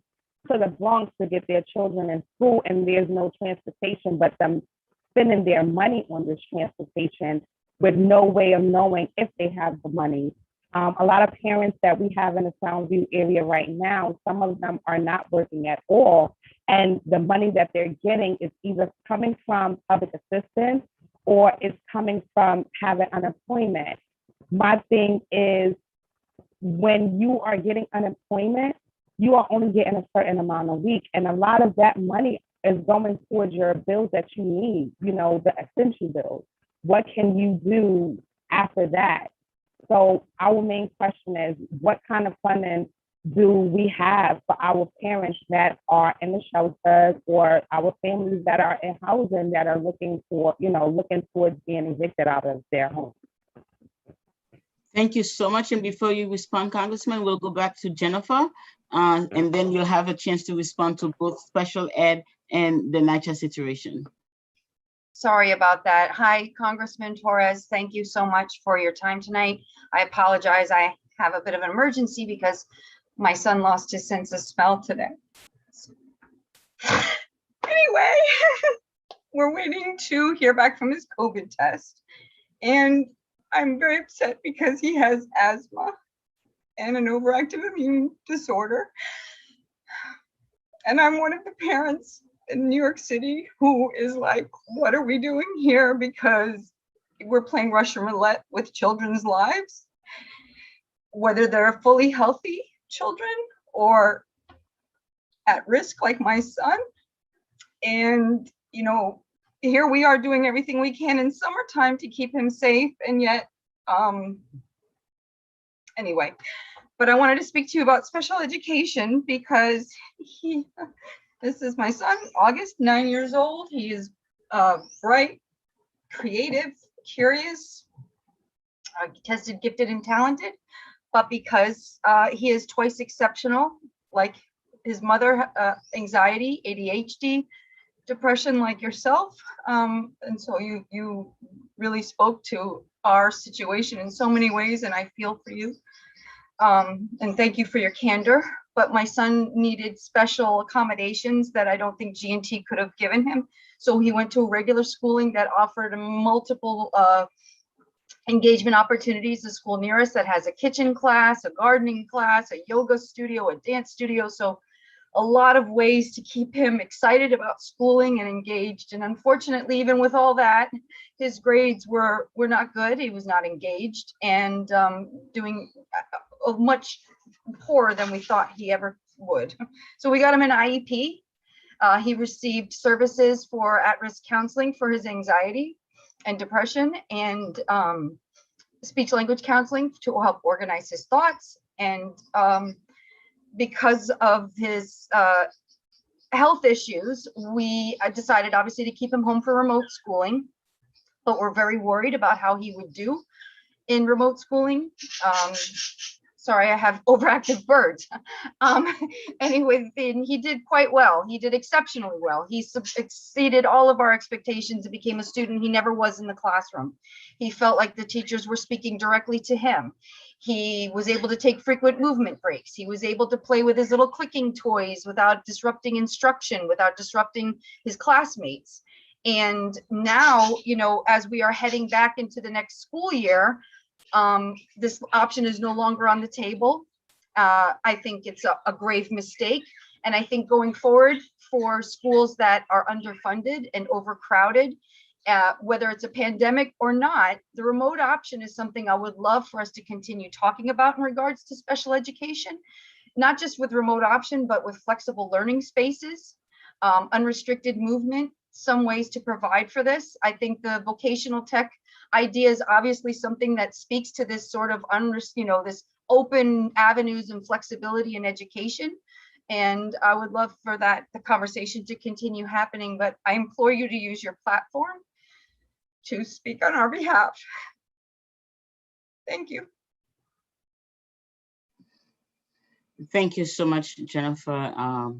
to the Bronx to get their children in school, and there's no transportation but them spending their money on this transportation with no way of knowing if they have the money. A lot of parents that we have in the Soundview area right now, some of them are not working at all, and the money that they're getting is either coming from public assistance or it's coming from having unemployment. My thing is, when you are getting unemployment, you are only getting a certain amount a week, and a lot of that money is going towards your bills that you need, you know, the essential bills. What can you do after that? So our main question is, what kind of funding do we have for our parents that are in the shelters, or our families that are in housing that are looking towards being evicted out of their homes? Thank you so much. And before you respond, Congressman, we'll go back to Jennifer, and then you'll have a chance to respond to both special ed and the NYCHA situation. Sorry about that. Hi, Congressman Torres. Thank you so much for your time tonight. I apologize. I have a bit of an emergency because my son lost his sense of smell today. Anyway, we're waiting to hear back from his COVID test. And I'm very upset because he has asthma and an overactive immune disorder. And I'm one of the parents in New York City who is like, what are we doing here? Because we're playing Russian roulette with children's lives, whether they're fully healthy children or at risk like my son. And, you know, here we are doing everything we can in summertime to keep him safe. And yet, anyway, but I wanted to speak to you about special education because this is my son, August, 9 years old. He is bright, creative, curious, tested, gifted, and talented. But because he is twice exceptional, like his mother, anxiety, ADHD, depression like yourself. And so you really spoke to our situation in so many ways, and I feel for you. And thank you for your candor. But my son needed special accommodations that I don't think G&T could have given him. So he went to a regular schooling that offered multiple engagement opportunities. The school near us that has a kitchen class, a gardening class, a yoga studio, a dance studio. So a lot of ways to keep him excited about schooling and engaged. And unfortunately, even with all that, his grades were not good. He was not engaged and doing much poorer than we thought he ever would. So we got him an IEP. He received services for at-risk counseling for his anxiety and depression, and speech language counseling to help organize his thoughts. And because of his health issues, we decided obviously to keep him home for remote schooling, but we're very worried about how he would do in remote schooling. Sorry, I have overactive birds. Anyway, he did quite well. He did exceptionally well. He exceeded all of our expectations and became a student he never was in the classroom. He felt like the teachers were speaking directly to him. He was able to take frequent movement breaks. He was able to play with his little clicking toys without disrupting instruction, without disrupting his classmates. And now, you know, as we are heading back into the next school year, this option is no longer on the table. I think it's a grave mistake. And I think going forward for schools that are underfunded and overcrowded, whether it's a pandemic or not, the remote option is something I would love for us to continue talking about in regards to special education, not just with remote option, but with flexible learning spaces, unrestricted movement, some ways to provide for this. I think the vocational tech idea is obviously something that speaks to this sort of, this open avenues and flexibility in education. And I would love for the conversation to continue happening, but I implore you to use your platform to speak on our behalf. Thank you. Thank you so much, Jennifer. Our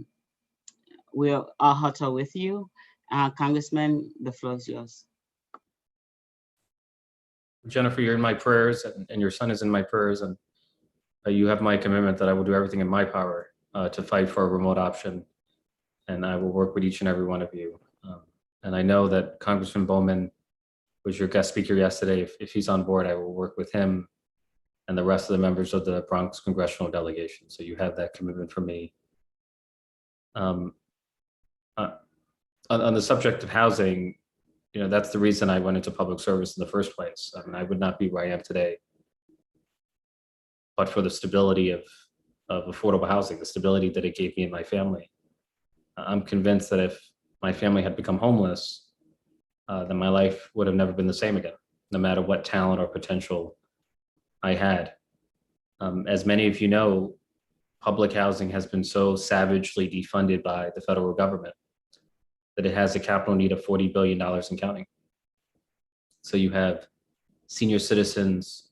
hearts are with you. Congressman, the floor is yours. Jennifer, you're in my prayers, and your son is in my prayers, and you have my commitment that I will do everything in my power to fight for a remote option, and I will work with each and every one of you. And I know that Congressman Bowman was your guest speaker yesterday. If he's on board, I will work with him and the rest of the members of the Bronx congressional delegation. So you have that commitment from me. On the subject of housing, you know, that's the reason I went into public service in the first place. I mean, I would not be where I am today, but for the stability of affordable housing, the stability that it gave me and my family. I'm convinced that if my family had become homeless, then my life would have never been the same again, no matter what talent or potential I had. As many of you know, public housing has been so savagely defunded by the federal government that it has a capital need of $40 billion and counting. So you have senior citizens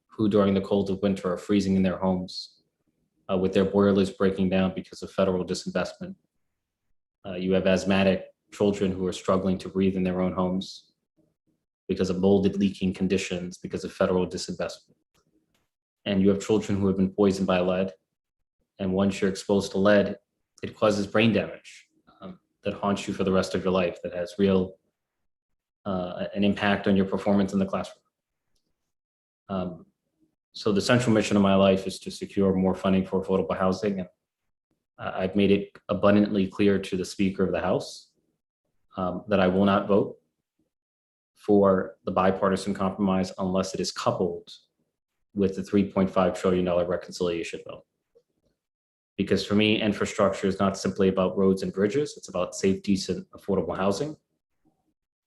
who during the cold of winter are freezing in their homes with their boilers breaking down because of federal disinvestment. You have asthmatic children who are struggling to breathe in their own homes because of molded leaking conditions, because of federal disinvestment. And you have children who have been poisoned by lead. And once you're exposed to lead, it causes brain damage that haunts you for the rest of your life, that has real an impact on your performance in the classroom. So the central mission of my life is to secure more funding for affordable housing. And I've made it abundantly clear to the Speaker of the House that I will not vote for the bipartisan compromise unless it is coupled with the $3.5 trillion reconciliation bill. Because for me, infrastructure is not simply about roads and bridges. It's about safe, decent, affordable housing.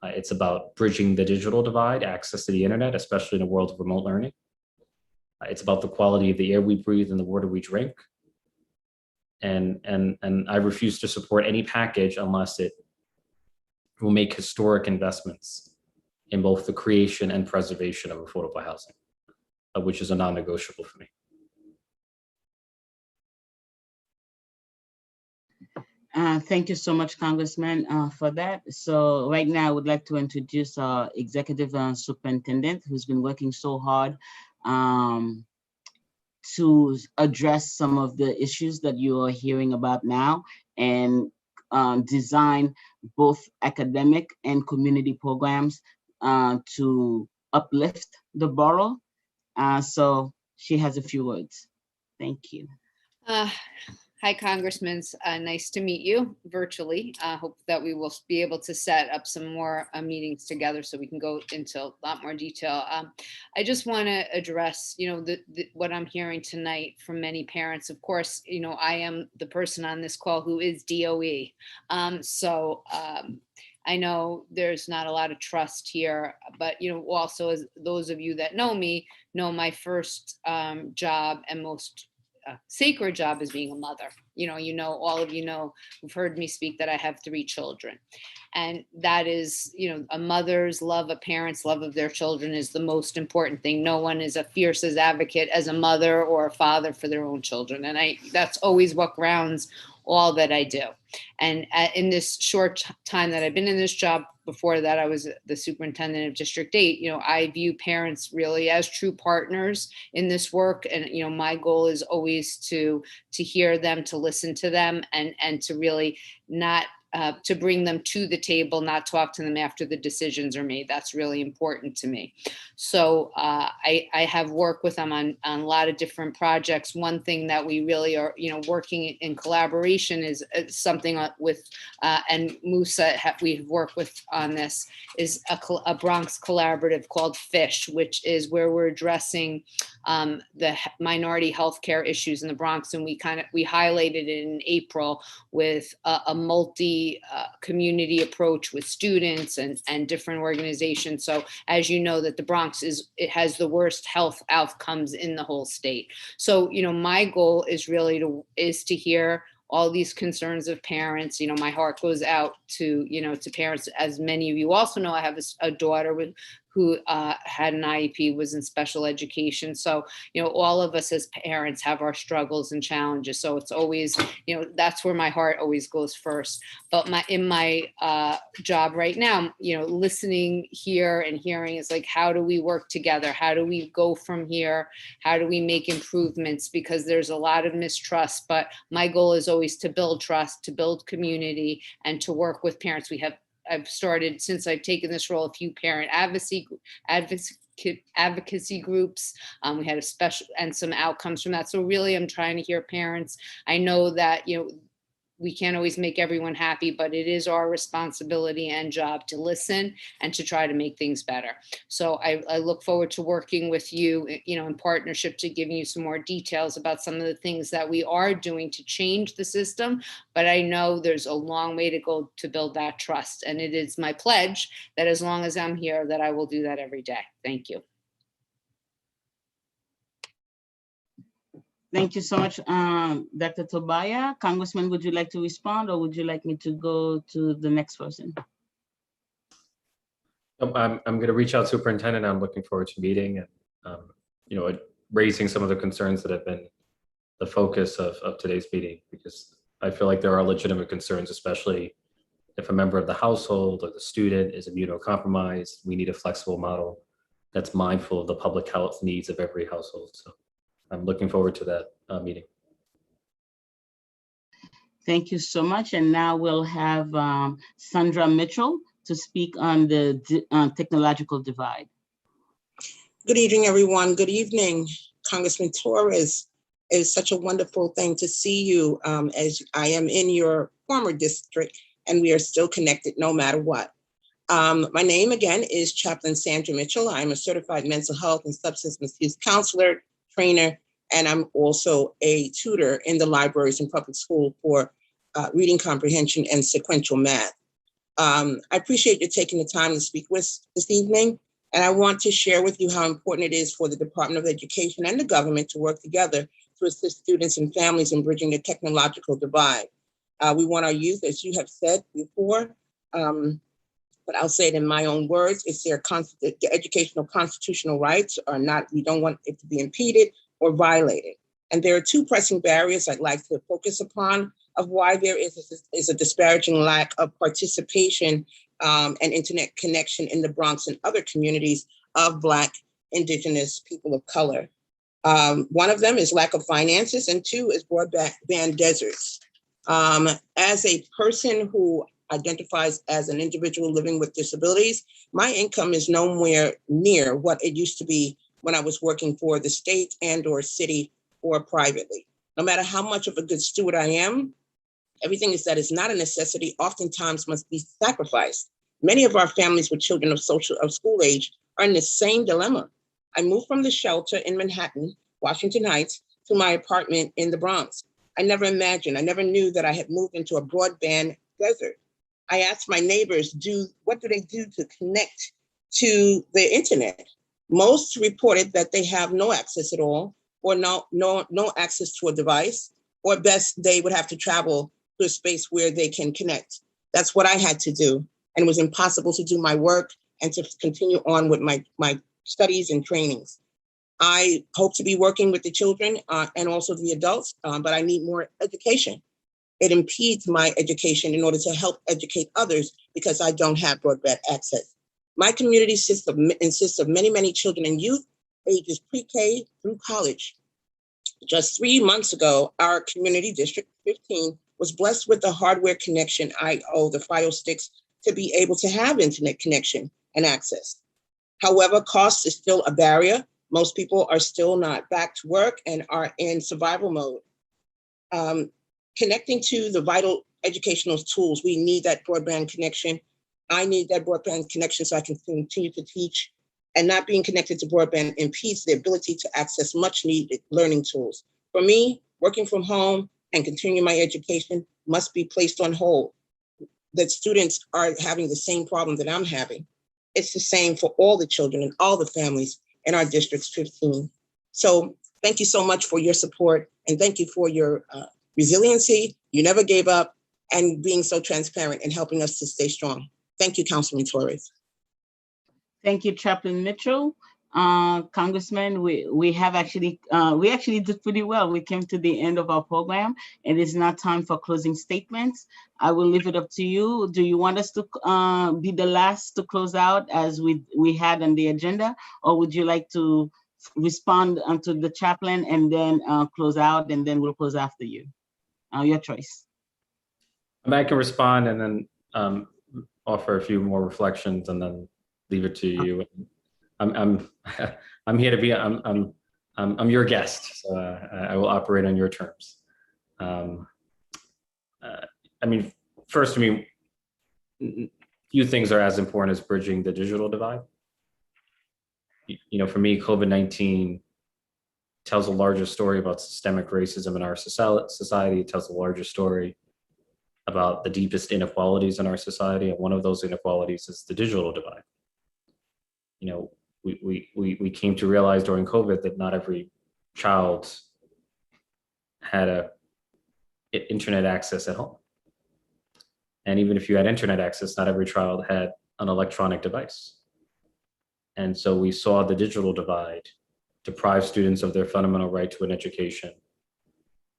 It's about bridging the digital divide, access to the internet, especially in a world of remote learning. It's about the quality of the air we breathe and the water we drink. And I refuse to support any package unless it will make historic investments in both the creation and preservation of affordable housing, which is a non-negotiable for me. Thank you so much, Congressman, for that. So right now, I would like to introduce our Executive Superintendent, who's been working so hard to address some of the issues that you are hearing about now and design both academic and community programs to uplift the borough. So she has a few words. Thank you. Hi, Congressman. Nice to meet you virtually. I hope that we will be able to set up some more meetings together so we can go into a lot more detail. I just want to address, what I'm hearing tonight from many parents. Of course, I am the person on this call who is DOE. I know there's not a lot of trust here, but also as those of you that know me know my first job and most sacred job is being a mother. All of you know, who've heard me speak that I have 3 children. And that is, a mother's love, a parent's love of their children is the most important thing. No one is a fierce as advocate as a mother or a father for their own children. And that's always what grounds all that I do. And in this short time that I've been in this job, before that I was the superintendent of District 8, I view parents really as true partners in this work. And, my goal is always to hear them, to listen to them, and to really not to bring them to the table, not talk to them after the decisions are made. That's really important to me. So I have worked with them on a lot of different projects. One thing that we really are, working in collaboration is something with, and Musa, we've worked with on this, is a Bronx collaborative called FISH, which is where we're addressing the minority healthcare issues in the Bronx. And we highlighted it in April with a multi community approach with students and different organizations. So as you know, that the Bronx it has the worst health outcomes in the whole state. So, my goal is really to hear all these concerns of parents. My heart goes out to, to parents. As many of you also know, I have a daughter who had an IEP, was in special education. So, all of us as parents have our struggles and challenges. So it's always, that's where my heart always goes first. But in my job right now, listening here and hearing is like, how do we work together? How do we go from here? How do we make improvements? Because there's a lot of mistrust, but my goal is always to build trust, to build community, and to work with parents. I've started, since I've taken this role, a few parent advocacy groups. We had a special and some outcomes from that. So really, I'm trying to hear parents. I know that, we can't always make everyone happy, but it is our responsibility and job to listen and to try to make things better. So I look forward to working with you, in partnership, to giving you some more details about some of the things that we are doing to change the system. But I know there's a long way to go to build that trust. And it is my pledge that as long as I'm here, that I will do that every day. Thank you. Thank you so much, Dr. Tobaya. Congressman, would you like to respond, or would you like me to go to the next person? I'm going to reach out to Superintendent. I'm looking forward to meeting and, raising some of the concerns that have been the focus of today's meeting, because I feel like there are legitimate concerns, especially if a member of the household or the student is immunocompromised, we need a flexible model that's mindful of the public health needs of every household. So I'm looking forward to that meeting. Thank you so much. And now we'll have Sandra Mitchell to speak on the technological divide. Good evening, everyone. Good evening, Congressman Torres. It's such a wonderful thing to see you, as I am in your former district and we are still connected no matter what. My name again is Chaplain Sandra Mitchell. I'm a certified mental health and substance misuse counselor, trainer, and I'm also a tutor in the libraries and public school for reading comprehension and sequential math. I appreciate you taking the time to speak with us this evening. And I want to share with you how important it is for the Department of Education and the government to work together to assist students and families in bridging the technological divide. We want our youth, as you have said before, but I'll say it in my own words, it's their educational constitutional rights are not, we don't want it to be impeded or violated. And there are two pressing barriers I'd like to focus upon of why there is a disparaging lack of participation and internet connection in the Bronx and other communities of Black, Indigenous people of color. One of them is lack of finances, and two is broadband deserts. As a person who identifies as an individual living with disabilities, my income is nowhere near what it used to be when I was working for the state and or city or privately. No matter how much of a good steward I am, everything that is not a necessity oftentimes must be sacrificed. Many of our families with children of school age are in the same dilemma. I moved from the shelter in Manhattan, Washington Heights, to my apartment in the Bronx. I never knew that I had moved into a broadband desert. I asked my neighbors, what do they do to connect to the internet? Most reported that they have no access at all, or no access to a device, or best they would have to travel to a space where they can connect. That's what I had to do. And it was impossible to do my work and to continue on with my studies and trainings. I hope to be working with the children and also the adults, but I need more education. It impedes my education in order to help educate others because I don't have broadband access. My community consists of many, many children and youth, ages pre-K through college. Just 3 months ago, our community, District 15, was blessed with the hardware connection, i.e. the Fire sticks, to be able to have internet connection and access. However, cost is still a barrier. Most people are still not back to work and are in survival mode. Connecting to the vital educational tools, we need that broadband connection. I need that broadband connection so I can continue to teach, and not being connected to broadband impedes the ability to access much needed learning tools. For me, working from home and continuing my education must be placed on hold. That students are having the same problem that I'm having. It's the same for all the children and all the families in our Districts 15. So thank you so much for your support, and thank you for your resiliency. You never gave up, and being so transparent and helping us to stay strong. Thank you, Councilman Torres. Thank you, Chaplain Mitchell. Congressman, we actually did pretty well. We came to the end of our program. It is now time for closing statements. I will leave it up to you. Do you want us to be the last to close out as we had on the agenda, or would you like to respond to the chaplain and then close out, and then we'll close after you? Your choice. I can respond and then offer a few more reflections and then leave it to you. I'm here to be. I'm your guest, so I will operate on your terms. First, few things are as important as bridging the digital divide. For me, COVID-19 tells a larger story about systemic racism in our society. It tells a larger story about the deepest inequalities in our society, and one of those inequalities is the digital divide. We came to realize during COVID that not every child had internet access at home. And even if you had internet access, not every child had an electronic device. And so we saw the digital divide deprive students of their fundamental right to an education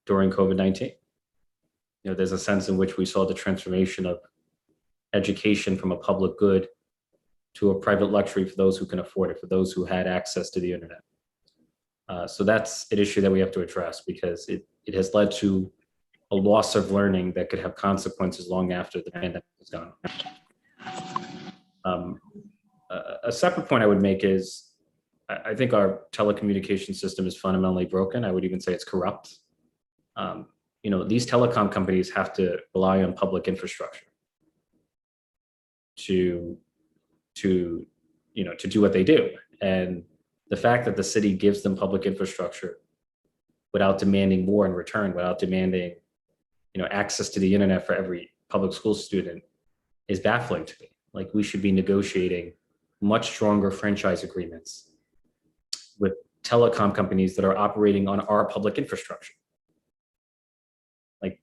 during COVID-19. There's a sense in which we saw the transformation of education from a public good to a private luxury for those who can afford it, for those who had access to the internet. So that's an issue that we have to address, because it has led to a loss of learning that could have consequences long after the pandemic is gone. A separate point I would make is, I think our telecommunication system is fundamentally broken. I would even say it's corrupt. These telecom companies have to rely on public infrastructure to do what they do. And the fact that the city gives them public infrastructure without demanding more in return, without demanding, access to the internet for every public school student, is baffling to me. Like, we should be negotiating much stronger franchise agreements with telecom companies that are operating on our public infrastructure. Like,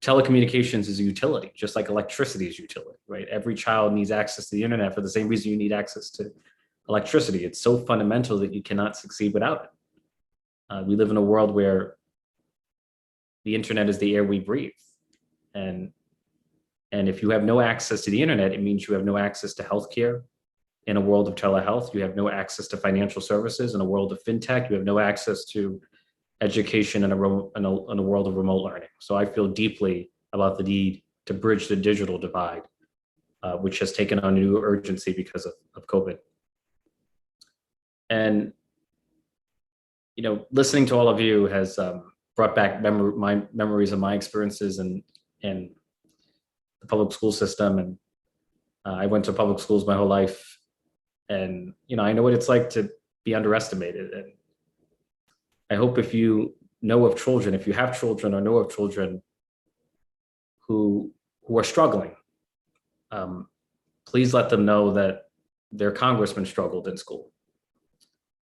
telecommunications is a utility, just like electricity is utility, right? Every child needs access to the internet for the same reason you need access to electricity. It's so fundamental that you cannot succeed without it. We live in a world where the internet is the air we breathe. And if you have no access to the internet, it means you have no access to healthcare. In a world of telehealth, you have no access to financial services. In a world of fintech, you have no access to education in a world of remote learning. So I feel deeply about the need to bridge the digital divide, which has taken on new urgency because of COVID. And listening to all of you has brought back my memories of my experiences in the public school system. And I went to public schools my whole life. And, I know what it's like to be underestimated. And I hope if you know of children, if you have children or know of children who are struggling, please let them know that their congressman struggled in school,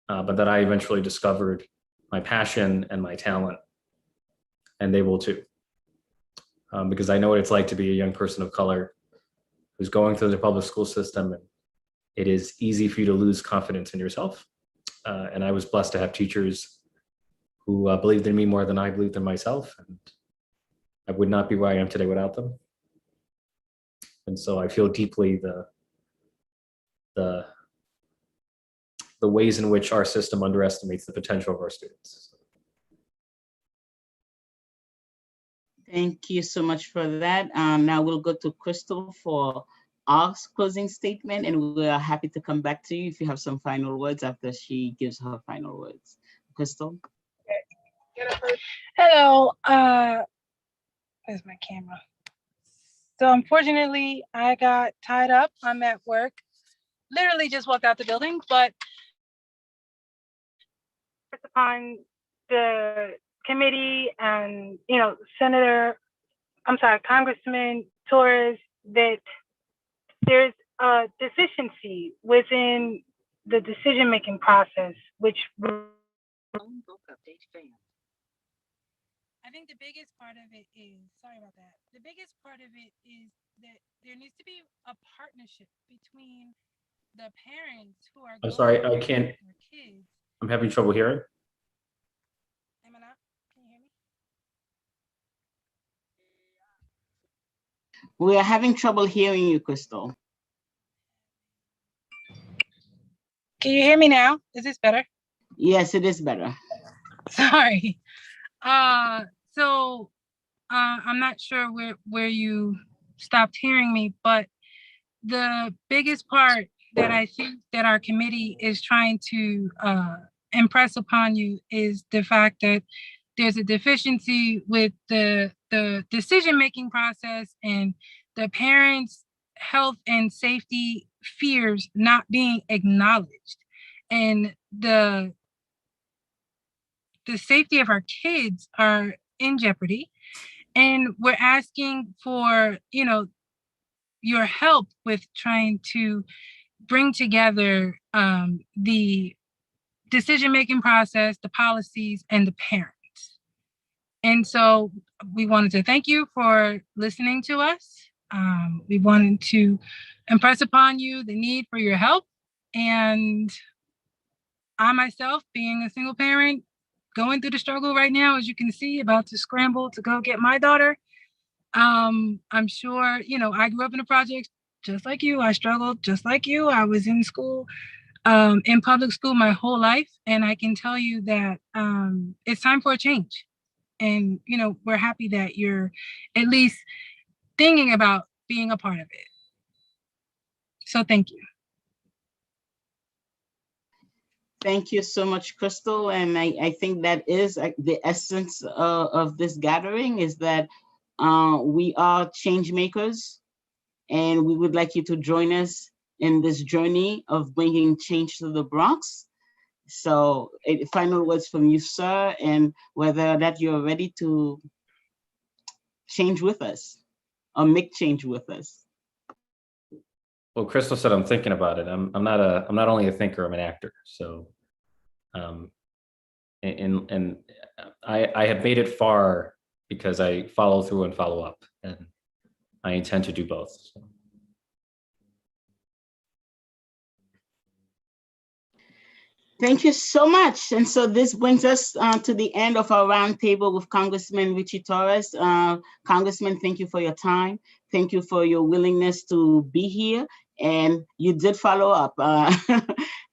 but that I eventually discovered my passion and my talent, and they will too. Because I know what it's like to be a young person of color who's going through the public school system, and it is easy for you to lose confidence in yourself. And I was blessed to have teachers who believed in me more than I believed in myself, and I would not be where I am today without them. And so I feel deeply the ways in which our system underestimates the potential of our students. Thank you so much for that. Now we'll go to Crystal for our closing statement, and we are happy to come back to you if you have some final words after she gives her final words. Crystal? Hello, where's my camera? So unfortunately, I got tied up. I'm at work. Literally just walked out the building, but upon the committee and, Congressman Torres, that there's a deficiency within the decision-making process, which I think the biggest part of it is, sorry about that. The biggest part of it is that there needs to be a partnership between the parents who are I'm sorry, I going can't, with their kids. I'm having trouble hearing. Am I not? Can you hear me? We are having trouble hearing you, Crystal. Can you hear me now? Is this better? Yes, it is better. Sorry. I'm not sure where you stopped hearing me, but the biggest part that I think that our committee is trying to impress upon you is the fact that there's a deficiency with the decision-making process and the parents' health and safety fears not being acknowledged. And the safety of our kids are in jeopardy. And we're asking for, your help with trying to bring together the decision-making process, the policies, and the parents. And so we wanted to thank you for listening to us. We wanted to impress upon you the need for your help. And I myself, being a single parent, going through the struggle right now, as you can see, about to scramble to go get my daughter. I'm sure, I grew up in the projects just like you. I struggled just like you. I was in school, in public school my whole life. And I can tell you that it's time for a change. And, we're happy that you're at least thinking about being a part of it. So thank you. Thank you so much, Crystal. And I think that is the essence of this gathering, is that we are change makers, and we would like you to join us in this journey of bringing change to the Bronx. So final words from you, sir, and whether that you're ready to change with us or make change with us. Well, Crystal said I'm thinking about it. I'm not only a thinker, I'm an actor. So, and I have made it far because I follow through and follow up, and I intend to do both. So. Thank you so much. And so this brings us to the end of our roundtable with Congressman Ritchie Torres. Congressman, thank you for your time. Thank you for your willingness to be here. And you did follow up.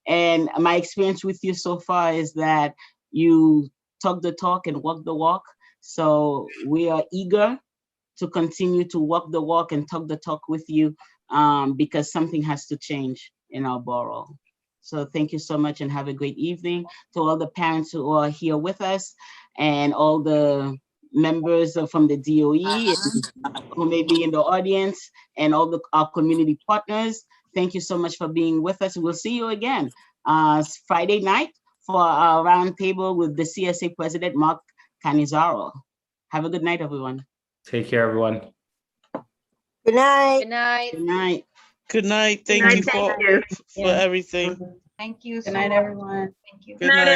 And my experience with you so far is that you talk the talk and walk the walk. So we are eager to continue to walk the walk and talk the talk with you, because something has to change in our borough. So thank you so much and have a great evening. To all the parents who are here with us and all the members from the DOE who may be in the audience, and all our community partners. Thank you so much for being with us. We'll see you again Friday night for our roundtable with the CSA President, Mark Canizaro. Have a good night, everyone. Take care, everyone. Good night. Good night. Good night. Good night. Thank you for everything. Thank you. Good night, everyone. Thank you. Good night.